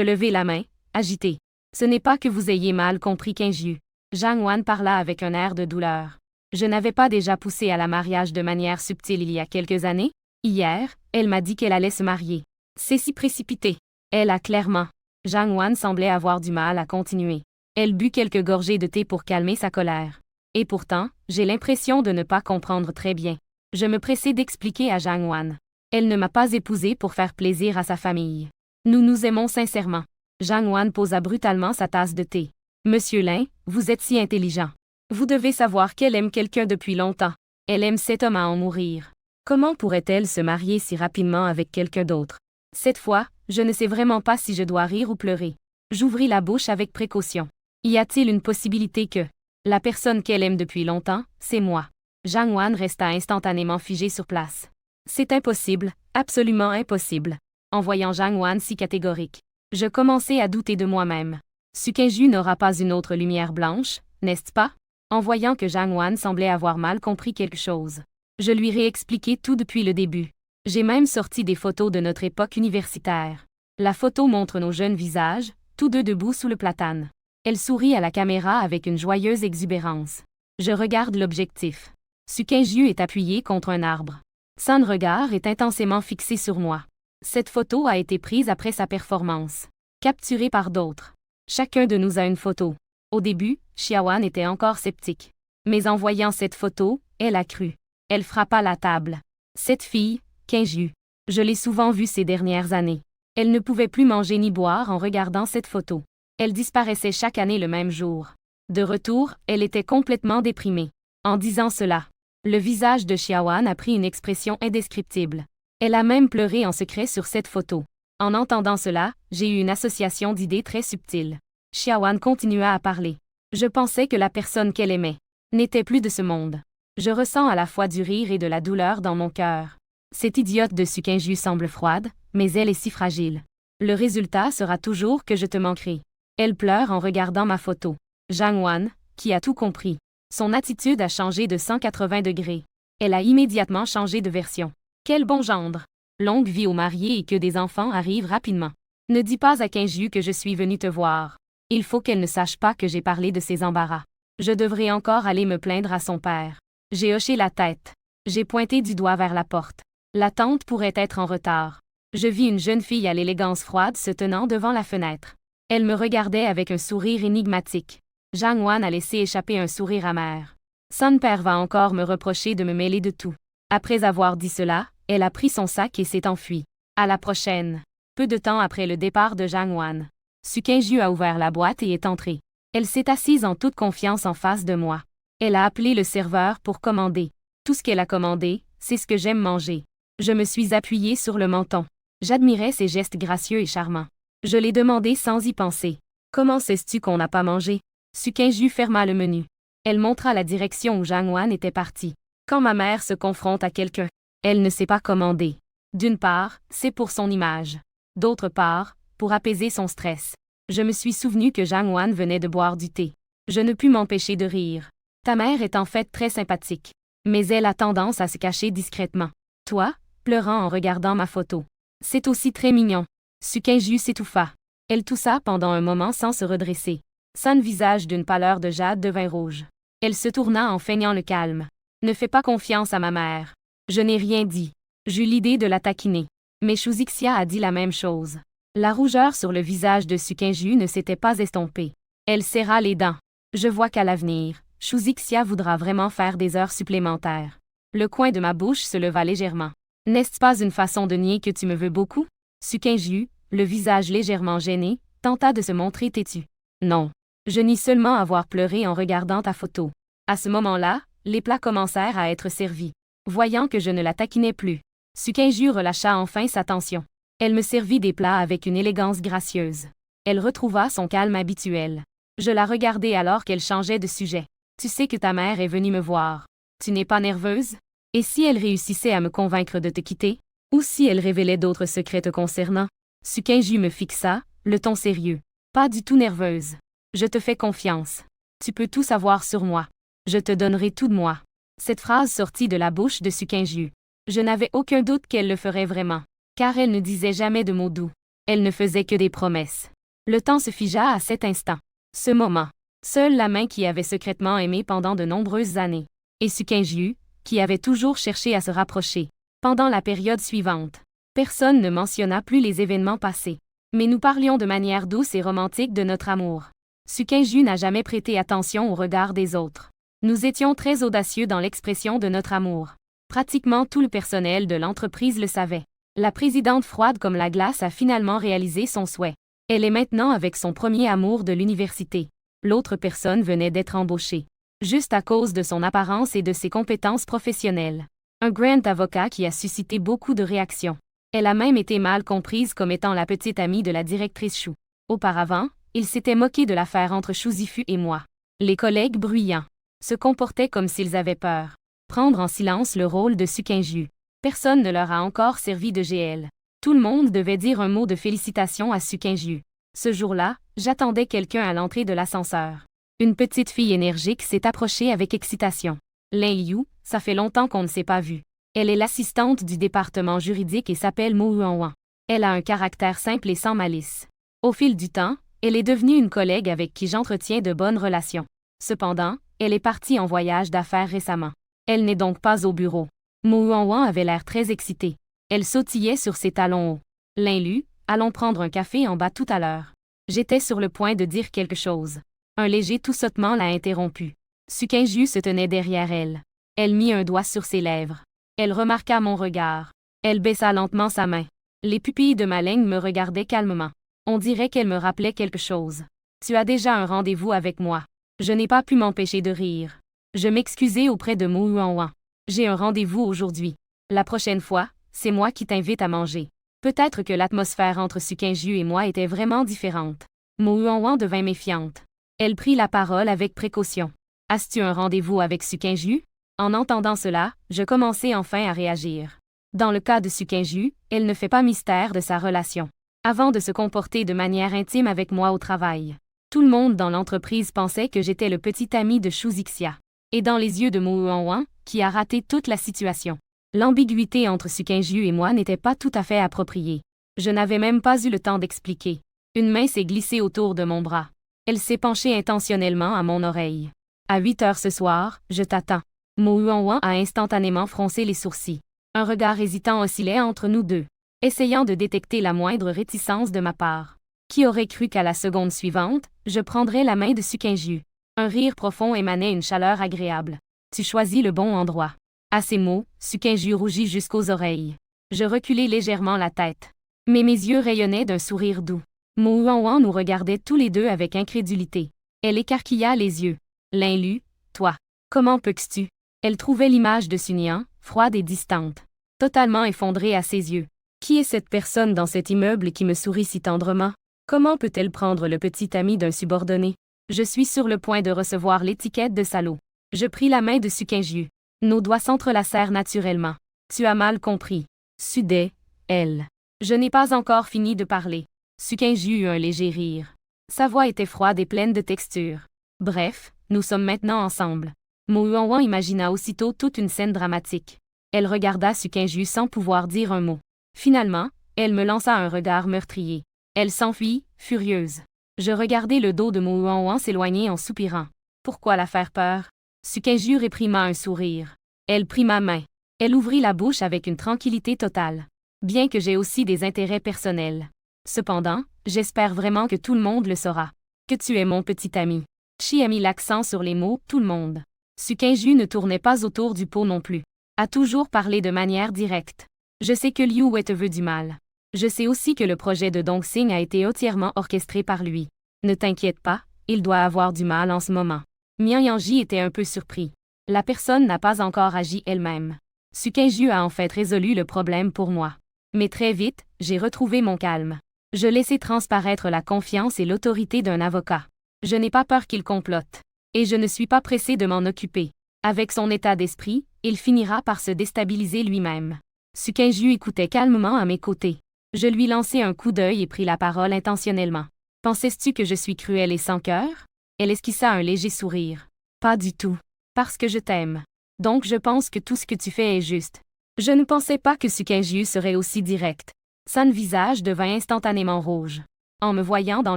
levai la main, agité. « Ce n'est pas que vous ayez mal compris Kinju. » Zhang Wan parla avec un air de douleur. « Je n'avais pas déjà poussé à la mariage de manière subtile il y a quelques années? Hier, elle m'a dit qu'elle allait se marier. C'est si précipité. Elle a clairement. » Zhang Wan semblait avoir du mal à continuer. Elle but quelques gorgées de thé pour calmer sa colère. Et pourtant, j'ai l'impression de ne pas comprendre très bien. Je me pressai d'expliquer à Zhang Wan. Elle ne m'a pas épousée pour faire plaisir à sa famille. Nous nous aimons sincèrement. Zhang Wan posa brutalement sa tasse de thé. Monsieur Lin, vous êtes si intelligent. Vous devez savoir qu'elle aime quelqu'un depuis longtemps. Elle aime cet homme à en mourir. Comment pourrait-elle se marier si rapidement avec quelqu'un d'autre? Cette fois, je ne sais vraiment pas si je dois rire ou pleurer. J'ouvris la bouche avec précaution. Y a-t-il une possibilité que la personne qu'elle aime depuis longtemps, c'est moi? Zhang Wan resta instantanément figé sur place. C'est impossible, absolument impossible. En voyant Zhang Wan si catégorique, je commençai à douter de moi-même. Sukinju n'aura pas une autre lumière blanche, n'est-ce pas? En voyant que Zhang Wan semblait avoir mal compris quelque chose, je lui réexpliquai tout depuis le début. J'ai même sorti des photos de notre époque universitaire. La photo montre nos jeunes visages, tous deux debout sous le platane. Elle sourit à la caméra avec une joyeuse exubérance. Je regarde l'objectif. Sukinju est appuyé contre un arbre. Son regard est intensément fixé sur moi. Cette photo a été prise après sa performance, capturée par d'autres. Chacun de nous a une photo. Au début, Xiaowan était encore sceptique. Mais en voyant cette photo, elle a cru. Elle frappa la table. Cette fille, Kinju, je l'ai souvent vue ces dernières années. Elle ne pouvait plus manger ni boire en regardant cette photo. Elle disparaissait chaque année le même jour. De retour, elle était complètement déprimée. En disant cela, le visage de Xiaowan a pris une expression indescriptible. Elle a même pleuré en secret sur cette photo. En entendant cela, j'ai eu une association d'idées très subtile. Xiaowan continua à parler. Je pensais que la personne qu'elle aimait n'était plus de ce monde. Je ressens à la fois du rire et de la douleur dans mon cœur. Cette idiote de Sukinju semble froide, mais elle est si fragile. Le résultat sera toujours que je te manquerai. Elle pleure en regardant ma photo. Zhang Wan, qui a tout compris. Son attitude a changé de 180 degrés. Elle a immédiatement changé de version. Quel bon gendre! Longue vie au marié et que des enfants arrivent rapidement. Ne dis pas à Kinju que je suis venue te voir. Il faut qu'elle ne sache pas que j'ai parlé de ses embarras. Je devrais encore aller me plaindre à son père. J'ai hoché la tête. J'ai pointé du doigt vers la porte. La tante pourrait être en retard. Je vis une jeune fille à l'élégance froide se tenant devant la fenêtre. Elle me regardait avec un sourire énigmatique. Zhang Wan a laissé échapper un sourire amer. Son père va encore me reprocher de me mêler de tout. Après avoir dit cela, elle a pris son sac et s'est enfuie. À la prochaine. Peu de temps après le départ de Zhang Wan, Su Qingju a ouvert la boîte et est entrée. Elle s'est assise en toute confiance en face de moi. Elle a appelé le serveur pour commander. Tout ce qu'elle a commandé, c'est ce que j'aime manger. Je me suis appuyée sur le menton. J'admirais ses gestes gracieux et charmants. Je l'ai demandé sans y penser. Comment sais-tu qu'on n'a pas mangé? Su Qingju ferma le menu. Elle montra la direction où Zhang Wan était parti. Quand ma mère se confronte à quelqu'un, elle ne sait pas commander. D'une part, c'est pour son image. D'autre part, pour apaiser son stress. Je me suis souvenu que Zhang Wan venait de boire du thé. Je ne pus m'empêcher de rire. Ta mère est en fait très sympathique. Mais elle a tendance à se cacher discrètement. Toi, pleurant en regardant ma photo. C'est aussi très mignon. Su Qingju s'étouffa. Elle toussa pendant un moment sans se redresser. Son visage d'une pâleur de jade devint rouge. Elle se tourna en feignant le calme. Ne fais pas confiance à ma mère. Je n'ai rien dit. J'eus l'idée de la taquiner. Mais Shuzixia a dit la même chose. La rougeur sur le visage de Su Qingju ne s'était pas estompée. Elle serra les dents. Je vois qu'à l'avenir, Shuzixia voudra vraiment faire des heures supplémentaires. Le coin de ma bouche se leva légèrement. N'est-ce pas une façon de nier que tu me veux beaucoup? Su Qingju, le visage légèrement gêné, tenta de se montrer têtu. Non. Je nie seulement avoir pleuré en regardant ta photo. À ce moment-là, les plats commencèrent à être servis. Voyant que je ne la taquinais plus, Su Qingju relâcha enfin sa tension. Elle me servit des plats avec une élégance gracieuse. Elle retrouva son calme habituel. Je la regardai alors qu'elle changeait de sujet. Tu sais que ta mère est venue me voir. Tu n'es pas nerveuse? Et si elle réussissait à me convaincre de te quitter? Ou si elle révélait d'autres secrets te concernant? Su Qingju me fixa, le ton sérieux. Pas du tout nerveuse. Je te fais confiance. Tu peux tout savoir sur moi. Je te donnerai tout de moi. Cette phrase sortit de la bouche de Su Qingju. Je n'avais aucun doute qu'elle le ferait vraiment. Car elle ne disait jamais de mots doux. Elle ne faisait que des promesses. Le temps se figea à cet instant. Ce moment. Seule la main qui avait secrètement aimé pendant de nombreuses années. Et Su Qingju, qui avait toujours cherché à se rapprocher. Pendant la période suivante. Personne ne mentionna plus les événements passés. Mais nous parlions de manière douce et romantique de notre amour. Su Qingju n'a jamais prêté attention au regard des autres. Nous étions très audacieux dans l'expression de notre amour. Pratiquement tout le personnel de l'entreprise le savait. La présidente froide comme la glace a finalement réalisé son souhait. Elle est maintenant avec son premier amour de l'université. L'autre personne venait d'être embauchée. Juste à cause de son apparence et de ses compétences professionnelles. Un grand avocat qui a suscité beaucoup de réactions. Elle a même été mal comprise comme étant la petite amie de la directrice Shu. Auparavant, il s'était moqué de l'affaire entre Shu Zifu et moi. Les collègues bruyants se comportaient comme s'ils avaient peur. Prendre en silence le rôle de Su Qingju. Personne ne leur a encore servi de GL. Tout le monde devait dire un mot de félicitations à Su Qingju. Ce jour-là, j'attendais quelqu'un à l'entrée de l'ascenseur. Une petite fille énergique s'est approchée avec excitation. Lin Liu, ça fait longtemps qu'on ne s'est pas vu. Elle est l'assistante du département juridique et s'appelle Mo Huanwan. Elle a un caractère simple et sans malice. Au fil du temps, elle est devenue une collègue avec qui j'entretiens de bonnes relations. Cependant, elle est partie en voyage d'affaires récemment. Elle n'est donc pas au bureau. Mo Huanwan avait l'air très excitée. Elle sautillait sur ses talons hauts. Lin Liu, allons prendre un café en bas tout à l'heure. J'étais sur le point de dire quelque chose. Un léger tout-sautement l'a interrompu. Su Qingju se tenait derrière elle. Elle mit un doigt sur ses lèvres. Elle remarqua mon regard. Elle baissa lentement sa main. Les pupilles de ma langue me regardaient calmement. On dirait qu'elle me rappelait quelque chose. Tu as déjà un rendez-vous avec moi. Je n'ai pas pu m'empêcher de rire. Je m'excusai auprès de Mo Huanwan. J'ai un rendez-vous aujourd'hui. La prochaine fois, c'est moi qui t'invite à manger. Peut-être que l'atmosphère entre Su Qingju et moi était vraiment différente. Mo Huanwan devint méfiante. Elle prit la parole avec précaution. As-tu un rendez-vous avec Su Qingju? En entendant cela, je commençai enfin à réagir. Dans le cas de Su Qingju, elle ne fait pas mystère de sa relation. Avant de se comporter de manière intime avec moi au travail. Tout le monde dans l'entreprise pensait que j'étais le petit ami de Shuzixia. Et dans les yeux de Mo Huanwan, qui a raté toute la situation. L'ambiguïté entre Su Qingju et moi n'était pas tout à fait appropriée. Je n'avais même pas eu le temps d'expliquer. Une main s'est glissée autour de mon bras. Elle s'est penchée intentionnellement à mon oreille. À 8 heures ce soir, je t'attends. Mo Huanwan a instantanément froncé les sourcils. Un regard hésitant oscillait entre nous deux. essayant de détecter la moindre réticence de ma part. Qui aurait cru qu'à la seconde suivante, je prendrais la main de Sukinju? Un rire profond émanait une chaleur agréable. Tu choisis le bon endroit. À ces mots, Sukinju rougit jusqu'aux oreilles. Je reculai légèrement la tête. Mais mes yeux rayonnaient d'un sourire doux. Mo Huan nous regardait tous les deux avec incrédulité. Elle écarquilla les yeux. L'un lut, toi. Comment peux-tu? Elle trouvait l'image de Sunyan, froide et distante. Totalement effondrée à ses yeux. Qui est cette personne dans cet immeuble qui me sourit si tendrement? Comment peut-elle prendre le petit ami d'un subordonné? Je suis sur le point de recevoir l'étiquette de salaud. Je pris la main de Sukinju. Nos doigts s'entrelacèrent naturellement. Tu as mal compris. Sudait, elle. Je n'ai pas encore fini de parler. Sukinju eut un léger rire. Sa voix était froide et pleine de texture. Bref, nous sommes maintenant ensemble. Mo Huan imagina aussitôt toute une scène dramatique. Elle regarda Sukinju sans pouvoir dire un mot. Finalement, elle me lança un regard meurtrier. Elle s'enfuit, furieuse. Je regardai le dos de Mo Huan s'éloigner en soupirant. Pourquoi la faire peur? Sukinju réprima un sourire. Elle prit ma main. Elle ouvrit la bouche avec une tranquillité totale. Bien que j'ai aussi des intérêts personnels. Cependant, j'espère vraiment que tout le monde le saura. Que tu es mon petit ami. Chi a mis l'accent sur les mots « tout le monde ». Sukinju ne tournait pas autour du pot non plus. A toujours parlé de manière directe. Je sais que Liu Wei te veut du mal. Je sais aussi que le projet de Dongxing a été entièrement orchestré par lui. Ne t'inquiète pas, il doit avoir du mal en ce moment. Mian Yanji était un peu surpris. La personne n'a pas encore agi elle-même. Sukinju a en fait résolu le problème pour moi. Mais très vite, j'ai retrouvé mon calme. Je laissais transparaître la confiance et l'autorité d'un avocat. Je n'ai pas peur qu'il complote. Et je ne suis pas pressé de m'en occuper. Avec son état d'esprit, il finira par se déstabiliser lui-même. Sukinju écoutait calmement à mes côtés. Je lui lançai un coup d'œil et pris la parole intentionnellement. Pensais-tu que je suis cruelle et sans cœur? Elle esquissa un léger sourire. Pas du tout. Parce que je t'aime. Donc je pense que tout ce que tu fais est juste. Je ne pensais pas que Sukinju serait aussi direct. Son visage devint instantanément rouge. En me voyant dans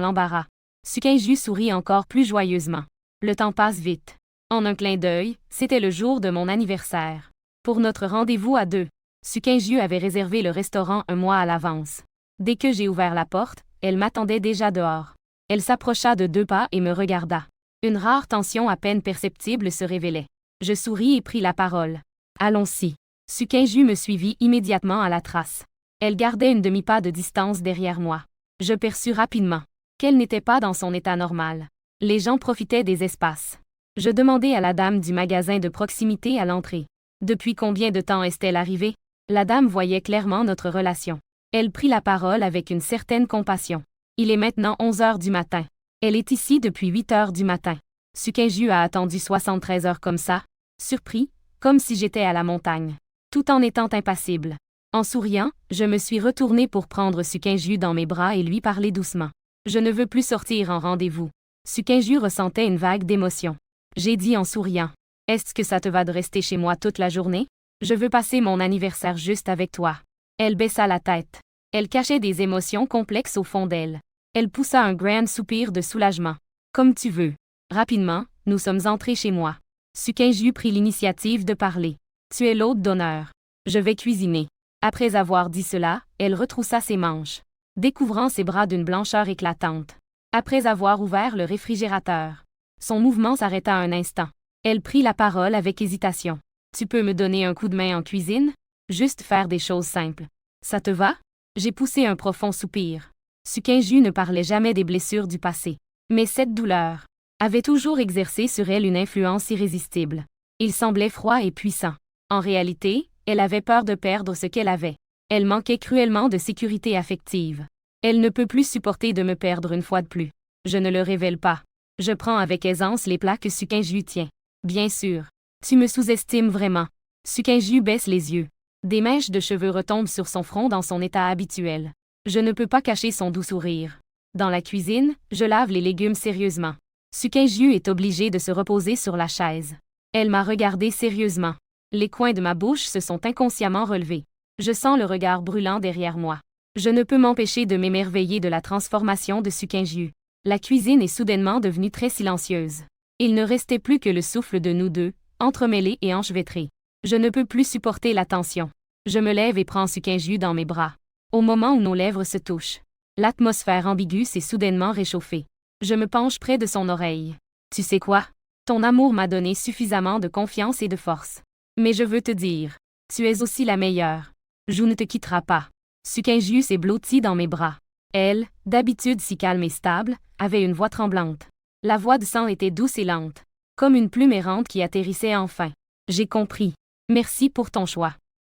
l'embarras, Sukinju sourit encore plus joyeusement. Le temps passe vite. En un clin d'œil, c'était le jour de mon anniversaire. Pour notre rendez-vous à deux, Sukinju avait réservé le restaurant un mois à l'avance. Dès que j'ai ouvert la porte, elle m'attendait déjà dehors. Elle s'approcha de 2 pas et me regarda. Une rare tension à peine perceptible se révélait. Je souris et pris la parole. Allons-y. Sukinju me suivit immédiatement à la trace. Elle gardait une demi-pas de distance derrière moi. Je perçus rapidement qu'elle n'était pas dans son état normal. Les gens profitaient des espaces. Je demandai à la dame du magasin de proximité à l'entrée. Depuis combien de temps est-elle arrivée? La dame voyait clairement notre relation. Elle prit la parole avec une certaine compassion. Il est maintenant 11 heures du matin. Elle est ici depuis 8 heures du matin. Sukinju a attendu 73 heures comme ça, surpris, comme si j'étais à la montagne, tout en étant impassible. En souriant, je me suis retournée pour prendre Sukinju dans mes bras et lui parler doucement. Je ne veux plus sortir en rendez-vous. Sukinju ressentait une vague d'émotion. J'ai dit en souriant. Est-ce que ça te va de rester chez moi toute la journée? Je veux passer mon anniversaire juste avec toi. Elle baissa la tête. Elle cachait des émotions complexes au fond d'elle. Elle poussa un grand soupir de soulagement. Comme tu veux. Rapidement, nous sommes entrés chez moi. Sukinju prit l'initiative de parler. Tu es l'hôte d'honneur. Je vais cuisiner. Après avoir dit cela, elle retroussa ses manches, découvrant ses bras d'une blancheur éclatante. Après avoir ouvert le réfrigérateur, son mouvement s'arrêta un instant. Elle prit la parole avec hésitation. Tu peux me donner un coup de main en cuisine? Juste faire des choses simples. Ça te va? J'ai poussé un profond soupir. Sukinju ne parlait jamais des blessures du passé. Mais cette douleur avait toujours exercé sur elle une influence irrésistible. Il semblait froid et puissant. En réalité, elle avait peur de perdre ce qu'elle avait. Elle manquait cruellement de sécurité affective. Elle ne peut plus supporter de me perdre une fois de plus. Je ne le révèle pas. Je prends avec aisance les plats que Sukinju tient. Bien sûr. Tu me sous-estimes vraiment. Sukinju baisse les yeux. Des mèches de cheveux retombent sur son front dans son état habituel. Je ne peux pas cacher son doux sourire. Dans la cuisine, je lave les légumes sérieusement. Sukinju est obligée de se reposer sur la chaise. Elle m'a regardé sérieusement. Les coins de ma bouche se sont inconsciemment relevés. Je sens le regard brûlant derrière moi. Je ne peux m'empêcher de m'émerveiller de la transformation de Sukinju. La cuisine est soudainement devenue très silencieuse. Il ne restait plus que le souffle de nous deux, entremêlés et enchevêtrés. Je ne peux plus supporter la tension. Je me lève et prends Sukinju dans mes bras. Au moment où nos lèvres se touchent, l'atmosphère ambiguë s'est soudainement réchauffée. Je me penche près de son oreille. Tu sais quoi? Ton amour m'a donné suffisamment de confiance et de force. Mais je veux te dire, tu es aussi la meilleure. Jou ne te quittera pas. Sukinjius est blotti dans mes bras. Elle, d'habitude si calme et stable, avait une voix tremblante. La voix de sang était douce et lente, comme une plume errante qui atterrissait enfin. J'ai compris. Merci pour ton choix.